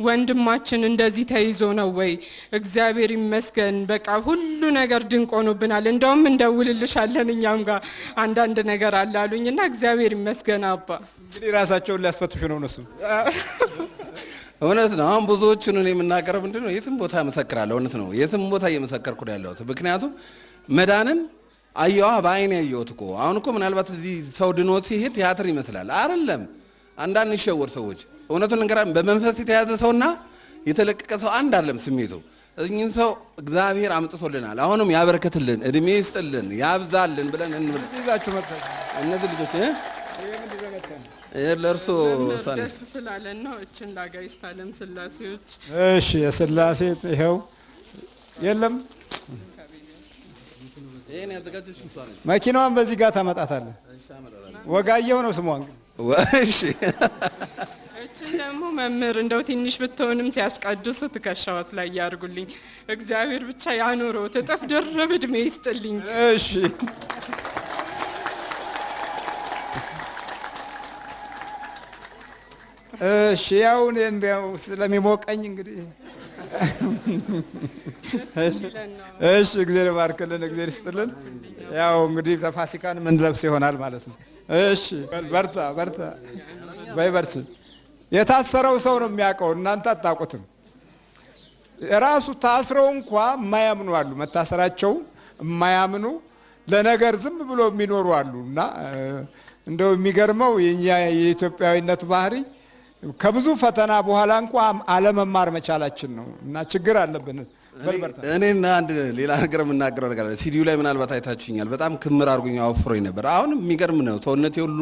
ወንድማችን እንደዚህ ተይዞ ነው ወይ? እግዚአብሔር ይመስገን በቃ ሁሉ ነገር ድንቅ ሆኖብናል። እንደውም እንደውልልሻለን እኛም ጋር አንዳንድ ነገር አላሉኝና እግዚአብሔር ይመስገን አባ። እንግዲህ ራሳቸውን ሊያስፈትሹ ነው እነሱ። እውነት ነው። አሁን ብዙዎቹን እኔ የምናቀርብ ምንድነው የትም ቦታ መሰክራለሁ። እውነት ነው። የትም ቦታ እየመሰከርኩ ነው ያለሁት። ምክንያቱም መዳንን አየዋ በአይኔ ያየሁት እኮ። አሁን እኮ ምናልባት እዚህ ሰው ድኖ ሲሄድ ቲያትር ይመስላል። አይደለም። አንዳንድ ይሸወር ሰዎች እውነቱን ልንገራ፣ በመንፈስ የተያዘ ሰውና የተለቀቀ ሰው አንድ አይደለም ስሜቱ። እኚህን ሰው እግዚአብሔር አምጥቶልናል። አሁንም ያበረከትልን፣ እድሜ ይስጥልን፣ ያብዛልን ብለን ይዛችሁ መጣ እነዚህ ልጆች ለእርሶ ደስ ስላለን ነው። እችን ለአጋዕዝተ ዓለም ሥላሴዎች እሺ፣ የሥላሴ ይኸው የለም። መኪናዋን በዚህ ጋር ታመጣታለህ። ወጋየሁ ነው ስሟን። እሺ፣ እችን ደግሞ መምህር እንደው ትንሽ ብትሆንም ሲያስቀድሱ ትከሻዎት ላይ ያርጉልኝ። እግዚአብሔር ብቻ ያኖረው እጥፍ ድርብ እድሜ ይስጥልኝ። እሺ እሺ ያው እንደው ስለሚሞቀኝ እንግዲህ እሺ እግዚአብሔር ባርክልን፣ እግዚአብሔር ይስጥልን። ያው እንግዲህ ለፋሲካን ምን ለብስ ይሆናል ማለት ነው። እሺ በርታ በርታ። የታሰረው ሰው ነው የሚያውቀው፣ እናንተ አታውቁትም። ራሱ ታስረው እንኳን የማያምኑ አሉ። መታሰራቸው የማያምኑ ለነገር ዝም ብሎ የሚኖሩ አሉ እና እንደው የሚገርመው የኛ የኢትዮጵያዊነት ባህሪ ከብዙ ፈተና በኋላ እንኳን አለመማር መቻላችን ነው እና ችግር አለብን። እኔና አንድ ሌላ ነገር የምናገረው ነገር አለ። ሲዲዩ ላይ ምናልባት አይታችሁኛል። በጣም ክምር አድርጎኝ አወፍሮኝ ነበር። አሁን የሚገርም ነው። ሰውነቴ ሁሉ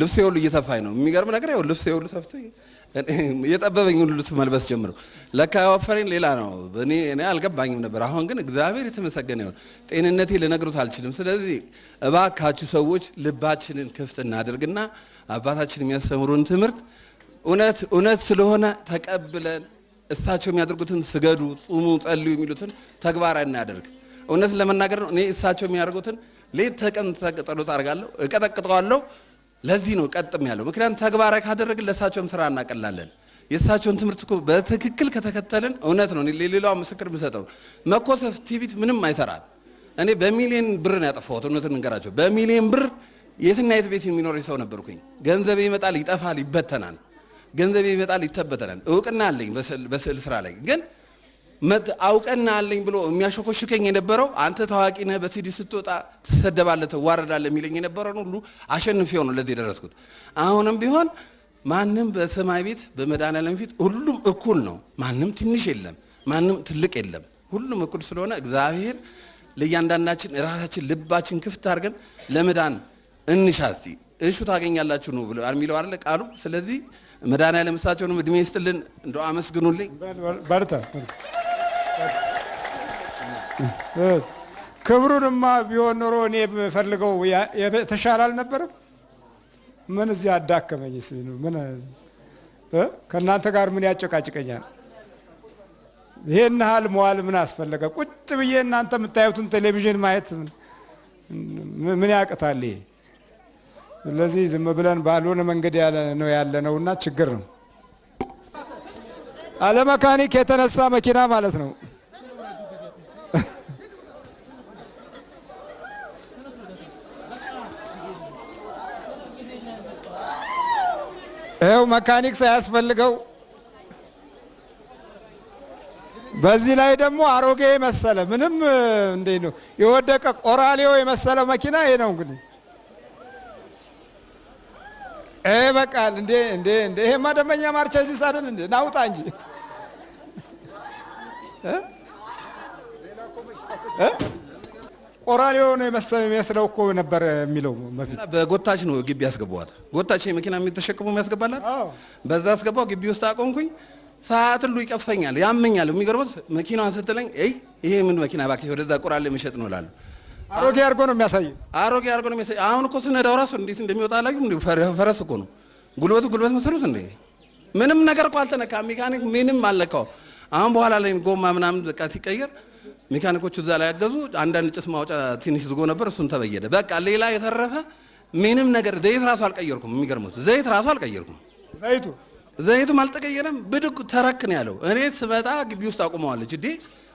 ልብሴ ሁሉ እየተፋኝ ነው። የሚገርም ነገር ያው ልብሴ ሁሉ ተፍቶኝ የጠበበኝ ሁሉ ልብስ መልበስ ጀምረው ለካ ያወፈረኝ ሌላ ነው። እኔ አልገባኝም ነበር። አሁን ግን እግዚአብሔር የተመሰገነ ይሁን ጤንነቴ ልነግሩት አልችልም። ስለዚህ እባካችሁ ሰዎች ልባችንን ክፍት እናድርግና አባታችን የሚያስተምሩን ትምህርት እውነት ስለሆነ ተቀብለን እሳቸው የሚያደርጉትን ስገዱ፣ ጹሙ፣ ጸልዩ የሚሉትን ተግባራዊ እናደርግ። እውነት ለመናገር ነው እኔ እሳቸው የሚያደርጉትን ሌት ተቀን ጸሎት አደርጋለሁ፣ እቀጠቅጠዋለሁ። ለዚህ ነው ቀጥም ያለው። ምክንያቱም ተግባራዊ ካደረግን ለእሳቸውም ስራ እናቀላለን። የእሳቸውን ትምህርት እኮ በትክክል ከተከተልን እውነት ነው። ሌላው ምስክር የምሰጠው መኮሰፍ ቲቪት ምንም አይሰራም። እኔ በሚሊዮን ብር ነው ያጠፋሁት። እውነትን እንገራቸው በሚሊዮን ብር የትና የት ቤት የሚኖር ሰው ነበርኩኝ። ገንዘቤ ይመጣል፣ ይጠፋል፣ ይበተናል። ገንዘቤ ይመጣል፣ ይተበተናል። እውቅና አለኝ በስዕል ስራ ላይ ግን አውቀና አለኝ ብሎ የሚያሾኮሽከኝ የነበረው አንተ ታዋቂ ነህ፣ በሲዲ ስትወጣ ትሰደባለህ፣ ትዋረዳለህ የሚለኝ የነበረውን ሁሉ አሸንፌው ነው ለዚህ የደረስኩት። አሁንም ቢሆን ማንም በሰማይ ቤት በመድኃኒዓለም ፊት ሁሉም እኩል ነው። ማንም ትንሽ የለም፣ ማንም ትልቅ የለም። ሁሉም እኩል ስለሆነ እግዚአብሔር ለእያንዳንዳችን ራሳችን ልባችን ክፍት አድርገን ለመዳን እንሻ። እስቲ እሹ ታገኛላችሁ ነው ብሎ የሚለው አይደለ ቃሉ። ስለዚህ መድኃኒዓለም እሳቸውንም እድሜ ይስጥልን፣ እንደው አመስግኑልኝ። በርታ ክብሩንማ ቢሆን ኖሮ እኔ ፈልገው የተሻለ አልነበረም። ምን እዚህ አዳከመኝ? ምን ከእናንተ ጋር ምን ያጨቃጭቀኛል? ይሄን ያህል መዋል ምን አስፈለገ? ቁጭ ብዬ እናንተ የምታዩትን ቴሌቪዥን ማየት ምን ያቅታል? ስለዚህ ዝም ብለን ባልሆነ መንገድ ያለ ነውና ችግር ነው። አለ መካኒክ የተነሳ መኪና ማለት ነው። ይኸው መካኒክ ሳያስፈልገው በዚህ ላይ ደግሞ አሮጌ የመሰለ ምንም እንዴት ነው የወደቀ ቆራሌው የመሰለ መኪና ይሄ ነው እንግዲህ። በቃል እንዴ ይሄማ ደንበኛ ማርቸንሲስ አይደል እንዴ? ናውጣ እንጂ ቆራሌው ነው የሚመስለው እኮ ነበር የሚለው በፊት። በጎታች ነው ግቢ ያስገባዋት። ጎታች የመኪና የሚተሸክሙ የሚያስገባላት በዛ አስገባው። ግቢ ውስጥ አቆምኩኝ። ሰዓት ሁሉ ይቀፈኛል፣ ያመኛል። የሚገርመው መኪናዋን ስትለኝ ይሄ ምን መኪና እባክሽ ወደዛ ቆራሌ መሸጥ ነው እላለሁ። አሮጌ አድርጎ ነው የሚያሳይ። አሁን እኮ ስነዳው ራሱ እንዴት እንደሚወጣ ላይ ፈረስ እኮ ነው። ጉልበት መሰሉት እንዴ? ምንም ነገር እኮ አልተነካም። ሜካኒክ ምንም አልለካው። አሁን በኋላ ላይ ጎማ ምናምን በቃ ሲቀየር ሜካኒኮቹ እዛ ላይ ያገዙ። አንዳንድ ጭስ ማውጫ ትንሽ ዝጎ ነበር፣ እሱን ተበየደ። በቃ ሌላ የተረፈ ምንም ነገር ዘይት ራሱ አልቀየርኩም። የሚገርመው ዘይት ራሱ አልቀየርኩም። ዘይቱም አልተቀየረም። ብድግ ተረክ ነው ያለው። እኔ ስመጣ ግቢ ውስጥ አቁመዋለች። እንዴ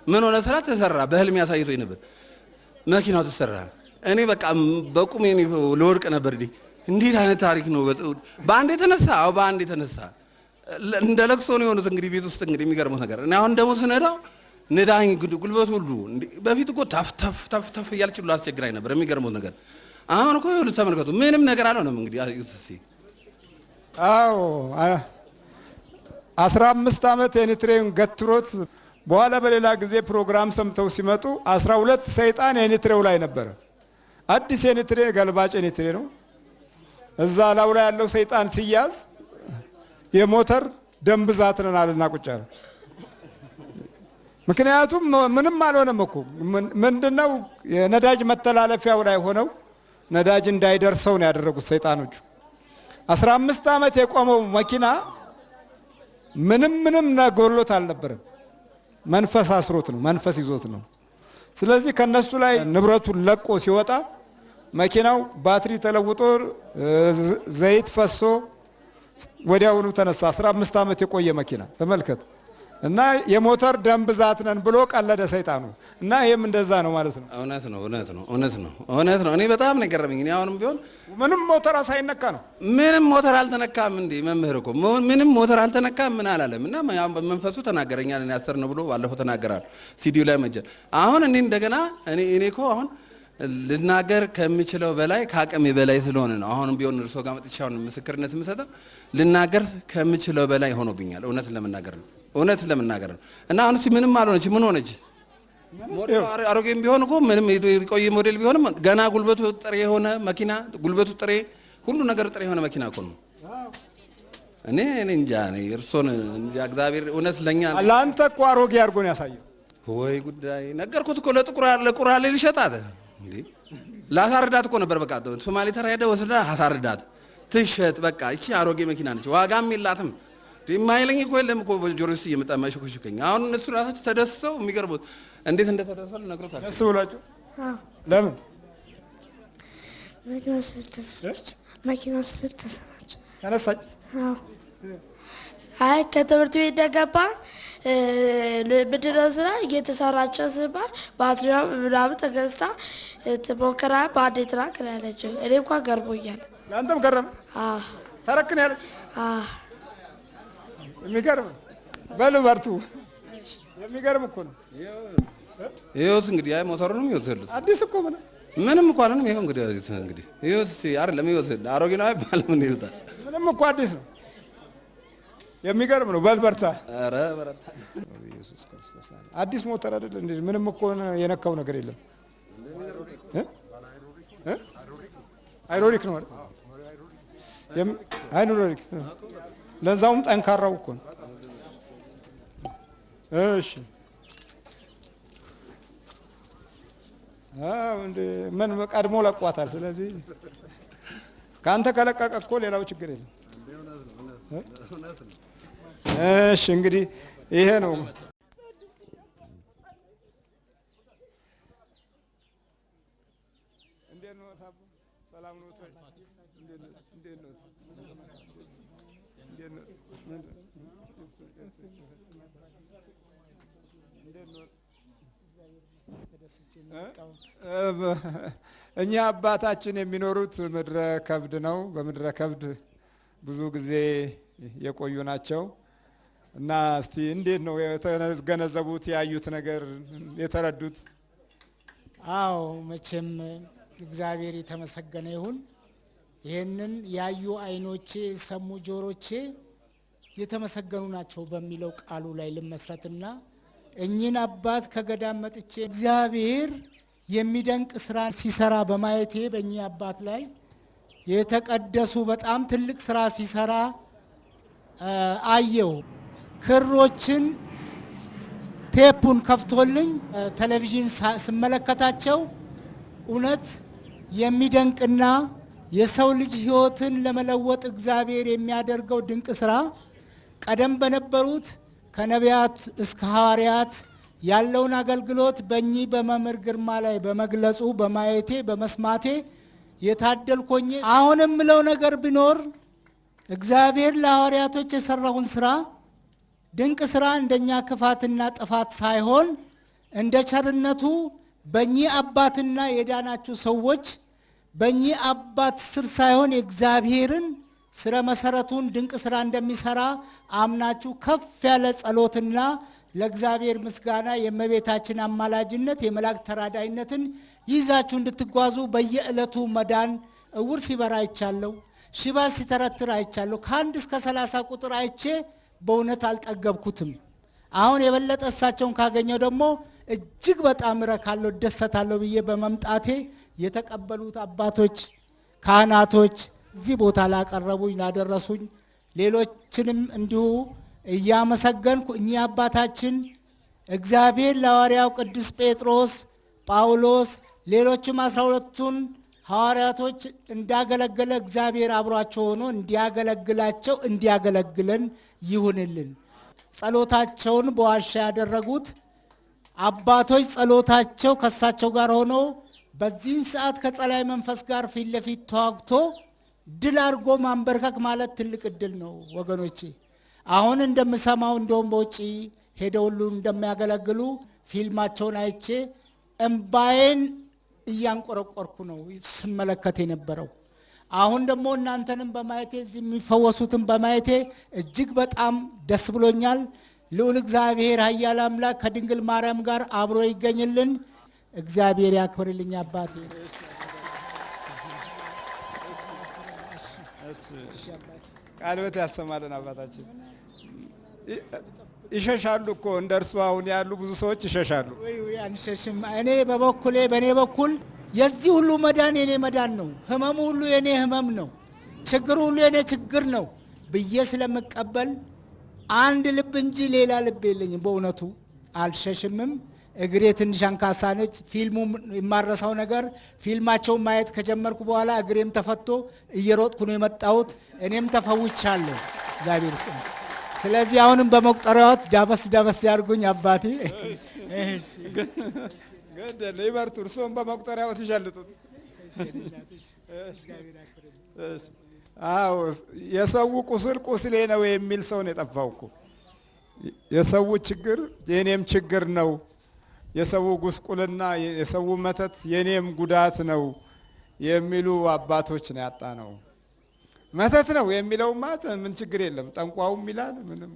ምን ሆነ ስላት ተሰራ። በህልም ያሳይቶኝ ነበር መኪናው ተሰራ። እኔ በቃ በቁሜ ለወድቅ ነበር። እንዴት አይነት ታሪክ ነው! በአንድ የተነሳ በአንድ የተነሳ እንደ ለቅሶ ነው የሆኑት። እንግዲህ ቤት ውስጥ እንግዲህ የሚገርመው ነገር እኔ አሁን ደግሞ ስነዳው ንዳኝ ጉልበት ሁሉ በፊት እኮ ታፍ እያለች ሁሉ አስቸግራኝ ነበር። የሚገርመው ነገር አሁን እኮ ይኸውልህ ተመልከቱ፣ ምንም ነገር አልሆነም። እንግዲህ አዎ 15 ዓመት የኒትሬን ገትሮት በኋላ በሌላ ጊዜ ፕሮግራም ሰምተው ሲመጡ 12 ሰይጣን የኒትሬው ላይ ነበረ። አዲስ የኒትሬ ገልባጭ የኒትሬ ነው። እዛ ላው ላይ ያለው ሰይጣን ሲያዝ የሞተር ደም ብዛት ነን አለና ቁጭ አለ። ምክንያቱም ምንም አልሆነም እኮ ምንድነው የነዳጅ መተላለፊያው ላይ ሆነው ነዳጅ እንዳይደርሰው ነው ያደረጉት ሰይጣኖቹ። 15 ዓመት የቆመው መኪና ምንም ነገሮት አልነበረም። መንፈስ አስሮት ነው፣ መንፈስ ይዞት ነው። ስለዚህ ከነሱ ላይ ንብረቱን ለቆ ሲወጣ መኪናው ባትሪ ተለውጦ ዘይት ፈሶ ወዲያውኑ ተነሳ። 15 ዓመት የቆየ መኪና ተመልከት። እና የሞተር ደም ብዛት ነን ብሎ ቀለደ ሰይጣኑ። እና ይሄም እንደዛ ነው ማለት ነው። እውነት ነው። እኔ በጣም ነው የገረመኝ። እኔ አሁንም ቢሆን ምንም ሞተር ሳይነካ ነው። ምንም ሞተር አልተነካም እንዴ መምህር እኮ ምንም ሞተር አልተነካም ምን አላለም። እና መንፈሱ ተናገረኛል። እኔ አስር ነው ብሎ ባለፈው ተናገራል ሲዲው ላይ መጀ አሁን እኔ እንደገና እኔ እኮ አሁን ልናገር ከምችለው በላይ ከአቅሜ በላይ ስለሆነ ነው። አሁንም ቢሆን እርሶ ጋር መጥቼ አሁን ምስክርነት የምሰጠው ልናገር ከምችለው በላይ ሆኖብኛል። እውነት ለመናገር ነው። እና አሁን ምንም አልሆነች። ምን ሆነች? አሮጌም ቢሆን እኮ ምንም የቆየ ሞዴል ቢሆንም ገና ጉልበቱ ጥሬ የሆነ መኪና፣ ጉልበቱ ጥሬ፣ ሁሉ ነገር ጥሬ የሆነ መኪና እኮ ነው። እኔ እንጃ እርሶን እንጃ። እግዚአብሔር እውነት ለኛ ለአንተ እኮ አሮጌ አድርጎ ነው ያሳየው። ወይ ጉዳይ ነገርኩት እኮ ለጥቁር አለ ሊሸጣት እንዴ ላሳርዳት እኮ ነበር። በቃ ሶማሌ ተራ ሄደ ወስዳ አሳርዳት ትሸጥ። በቃ እቺ አሮጌ መኪና ነች፣ ዋጋም የላትም። የማይለኝ እኮ የለም እኮ ጆሮስ እየመጣ ማይሽኩሽከኝ። አሁን እነሱ ራሳቸው ተደስተው የሚገርሙት እንዴት እንደተደሰሉ ነግሮታል። ደስ ብሏቸው ለምን መኪናው ስትሰራች ተነሳች? አይ ከትምህርት ቤት እንደገባ ምንድነው ስራ እየተሰራቸው ሲባል ባትሪዋ ምናምን ተገዝታ ትሞክራ በአንዴ ትራክ ነው ያለችው። እኔ እንኳን ገርሞኛል። ለአንተም ገረመ? ተረክን ያለች የሚገርም በል በርቱ። የሚገርም እኮ ነው። ይኸውት እንግዲህ አይ ሞተሩንም ይኸውት ያሉት አዲስ እኮ ምንም እንኳን ነው። ይኸው እንግዲህ ይኸውት አይደለም ይኸውት አሮጌ ነው አይባልም። ምን ይወጣል? ምንም እኮ አዲስ ነው። የሚገርም ነው። በል በርታ። ኧረ በርታ። ኢየሱስ ክርስቶስ አዲስ ሞተር አይደል እንዴ? ምንም እኮ የነካው ነገር የለም። ሃይድሮሊክ ነው አይደል? ሃይድሮሊክ ለዛውም ጠንካራው እኮ ነው። እሺ እንደ ምን ቀድሞ ለቋታል። ስለዚህ ካንተ ከለቀቀ እኮ ሌላው ችግር የለም። እሺ እንግዲህ ይሄ ነው። እንዴት ነው ታቡ? ሰላም ነው? እንዴት ነው? እኛ አባታችን የሚኖሩት ምድረ ከብድ ነው። በምድረ ከብድ ብዙ ጊዜ የቆዩ ናቸው እና እስቲ እንዴት ነው የተገነዘቡት? ያዩት ነገር የተረዱት? አዎ መቼም እግዚአብሔር የተመሰገነ ይሁን። ይህንን ያዩ አይኖቼ ሰሙ ጆሮቼ የተመሰገኑ ናቸው በሚለው ቃሉ ላይ ልመስረትና እኚህን አባት ከገዳም መጥቼ እግዚአብሔር የሚደንቅ ስራ ሲሰራ በማየቴ በእኚህ አባት ላይ የተቀደሱ በጣም ትልቅ ስራ ሲሰራ አየው። ክሮችን ቴፑን ከፍቶልኝ ቴሌቪዥን ስመለከታቸው እውነት የሚደንቅና የሰው ልጅ ህይወትን ለመለወጥ እግዚአብሔር የሚያደርገው ድንቅ ስራ ቀደም በነበሩት ከነቢያት እስከ ሐዋርያት ያለውን አገልግሎት በእኚህ በመምህር ግርማ ላይ በመግለጹ በማየቴ በመስማቴ የታደልኮኝ። አሁንም ምለው ነገር ቢኖር እግዚአብሔር ለሐዋርያቶች የሰራውን ስራ ድንቅ ስራ እንደኛ ክፋትና ጥፋት ሳይሆን እንደ ቸርነቱ በእኚህ አባትና የዳናችሁ ሰዎች በእኚህ አባት ስር ሳይሆን የእግዚአብሔርን ስረ መሰረቱን ድንቅ ስራ እንደሚሰራ አምናችሁ ከፍ ያለ ጸሎትና ለእግዚአብሔር ምስጋና የእመቤታችን አማላጅነት የመላእክት ተራዳይነትን ይዛችሁ እንድትጓዙ በየዕለቱ መዳን እውር ሲበራ አይቻለሁ፣ ሽባ ሲተረትር አይቻለሁ። ከ1 እስከ 30 ቁጥር አይቼ በእውነት አልጠገብኩትም። አሁን የበለጠ እሳቸውን ካገኘው ደግሞ እጅግ በጣም እረካለሁ፣ እደሰታለሁ ብዬ በመምጣቴ የተቀበሉት አባቶች ካህናቶች እዚህ ቦታ ላቀረቡኝ ላደረሱኝ ሌሎችንም እንዲሁ እያመሰገንኩ እኚህ አባታችን እግዚአብሔር ለሐዋርያው ቅዱስ ጴጥሮስ፣ ጳውሎስ ሌሎችም 12ቱን ሐዋርያቶች እንዳገለገለ እግዚአብሔር አብሯቸው ሆኖ እንዲያገለግላቸው እንዲያገለግለን ይሁንልን። ጸሎታቸውን በዋሻ ያደረጉት አባቶች ጸሎታቸው ከሳቸው ጋር ሆኖ በዚህን ሰዓት ከጸላይ መንፈስ ጋር ፊት ለፊት ተዋግቶ ድል አድርጎ ማንበርከክ ማለት ትልቅ እድል ነው ወገኖቼ። አሁን እንደምሰማው እንደውም በውጪ ሄደው ሁሉ እንደሚያገለግሉ ፊልማቸውን አይቼ እምባዬን እያንቆረቆርኩ ነው ስመለከት የነበረው። አሁን ደግሞ እናንተንም በማየቴ እዚህ የሚፈወሱትን በማየቴ እጅግ በጣም ደስ ብሎኛል። ልዑል እግዚአብሔር ኃያል አምላክ ከድንግል ማርያም ጋር አብሮ ይገኝልን። እግዚአብሔር ያክብርልኝ አባቴ። ቃልበት ያሰማልን አባታችን። ይሸሻሉ እኮ እንደ እርሱ አሁን ያሉ ብዙ ሰዎች ይሸሻሉ። ወይ አንሸሽም። እኔ በበኩሌ በእኔ በኩል የዚህ ሁሉ መዳን የኔ መዳን ነው፣ ህመሙ ሁሉ የኔ ህመም ነው፣ ችግሩ ሁሉ የኔ ችግር ነው ብዬ ስለምቀበል አንድ ልብ እንጂ ሌላ ልብ የለኝም። በእውነቱ አልሸሽምም። እግሬ ትንሽ አንካሳ ነች። ፊልሙ የማረሳው ነገር ፊልማቸውን ማየት ከጀመርኩ በኋላ እግሬም ተፈቶ እየሮጥኩ ነው የመጣሁት። እኔም ተፈውቻለሁ። እግዚአብሔር ይስጥ። ስለዚህ አሁንም በመቁጠሪያዎት ዳበስ ዳበስ ያርጉኝ አባቴ። ገደለ ይበርቱ። እርሶም በመቁጠሪያዎት ይሸልጡት። አዎ የሰው ቁስል ቁስሌ ነው የሚል ሰው ነው የጠፋው እኮ። የሰው ችግር የኔም ችግር ነው፣ የሰው ጉስቁልና የሰው መተት የኔም ጉዳት ነው የሚሉ አባቶች ነው ያጣ ነው። መተት ነው የሚለው ማለት ምን ችግር የለም፣ ጠንቋውም ይላል ምንም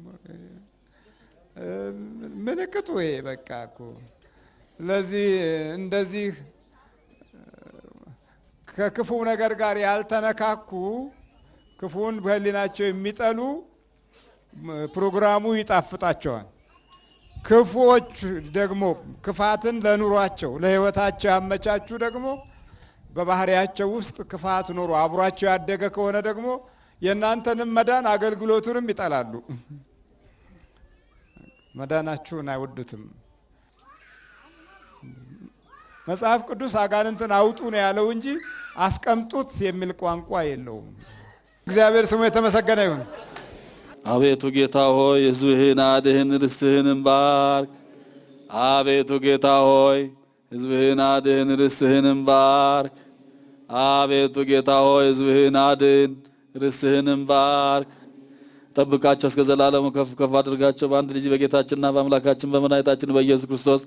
ምልክቱ ይሄ በቃ እኮ። ስለዚህ እንደዚህ ከክፉ ነገር ጋር ያልተነካኩ ክፉን በህሊናቸው የሚጠሉ ፕሮግራሙ ይጣፍጣቸዋል። ክፉዎች ደግሞ ክፋትን ለኑሯቸው ለህይወታቸው ያመቻቹ ደግሞ በባህሪያቸው ውስጥ ክፋት ኖሮ አብሯቸው ያደገ ከሆነ ደግሞ የእናንተንም መዳን አገልግሎቱንም ይጠላሉ። መዳናችሁን አይወዱትም። መጽሐፍ ቅዱስ አጋንንትን አውጡ ነው ያለው እንጂ አስቀምጡት የሚል ቋንቋ የለውም። እግዚአብሔር ስሙ የተመሰገነ ይሁን። አቤቱ ጌታ ሆይ ሕዝብህን አድህን፣ ርስትህንም ባርክ። አቤቱ ጌታ ሆይ ሕዝብህን አድህን፣ ርስትህንም ባርክ። አቤቱ ጌታ ሆይ ሕዝብህን አድን፣ ርስትህንም ባርክ። ጠብቃቸው እስከ ዘላለሙ ከፍ ከፍ አድርጋቸው። በአንድ ልጅ በጌታችንና በአምላካችን በመድኃኒታችን በኢየሱስ ክርስቶስ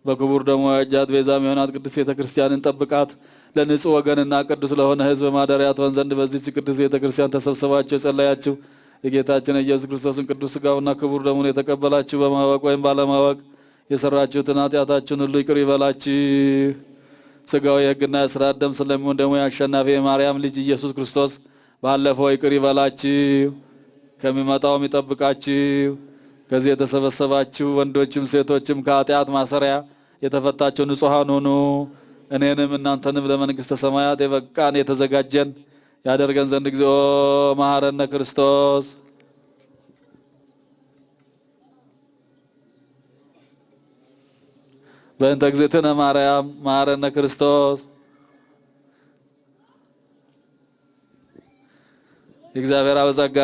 በክቡር ደሙ ያጃት ቤዛ የሚሆናት ቅድስት ቤተ ክርስቲያንን ጠብቃት። ለንጹህ ወገንና ቅዱስ ለሆነ ሕዝብ ማደሪያ ትሆን ዘንድ በዚህች ቅድስት ቤተ ክርስቲያን ተሰብስባችሁ የጸለያችሁ የጌታችን ኢየሱስ ክርስቶስን ቅዱስ ሥጋውና ክቡር ደሙን የተቀበላችሁ በማወቅ ወይም ባለማወቅ የሰራችሁትን ኃጢአታችሁን ሁሉ ይቅር ይበላችሁ። ሥጋው የሕግና የሥርዓት ደም ስለሚሆን ደግሞ የአሸናፊ የማርያም ልጅ ኢየሱስ ክርስቶስ ባለፈው ይቅር ይበላችሁ፣ ከሚመጣውም ይጠብቃችሁ። ከዚህ የተሰበሰባችሁ ወንዶችም ሴቶችም ከኃጢአት ማሰሪያ የተፈታችሁ ንጹሐን ሁኑ። እኔንም እናንተንም ለመንግሥተ ሰማያት የበቃን የተዘጋጀን ያደርገን ዘንድ እግዚኦ መሐረነ ክርስቶስ። በእንተ እግዝእትነ ማርያም መሐረነ ክርስቶስ። የእግዚአብሔር አብ ጸጋ፣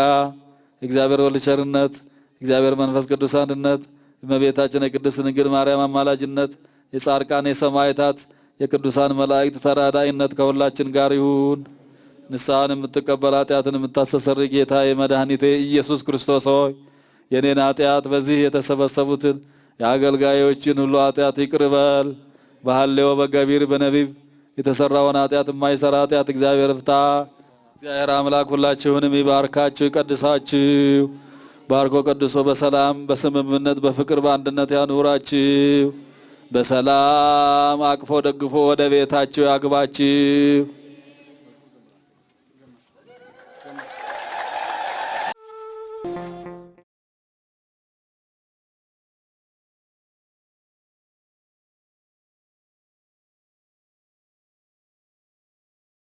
የእግዚአብሔር ወልድ ቸርነት፣ እግዚአብሔር መንፈስ ቅዱስ አንድነት፣ እመቤታችን የቅድስት ድንግል ማርያም አማላጅነት፣ የጻድቃን የሰማዕታት የቅዱሳን መላእክት ተራዳኢነት ከሁላችን ጋር ይሁን። ንስሐን የምትቀበል ኃጢአትን የምታስተሰርይ ጌታ የመድኃኒቴ ኢየሱስ ክርስቶስ ሆይ የኔን ኃጢአት በዚህ የተሰበሰቡትን የአገልጋዮችን ሁሉ ኃጢአት ይቅር በል። በሐሌው በገቢር በነቢብ የተሰራውን ኃጢአት የማይሰራ ኃጢአት እግዚአብሔር ፍታ። እግዚአብሔር አምላክ ሁላችሁንም ይባርካችሁ ይቀድሳችሁ። ባርኮ ቀድሶ በሰላም በስምምነት በፍቅር በአንድነት ያኑራችሁ። በሰላም አቅፎ ደግፎ ወደ ቤታችሁ ያግባችሁ።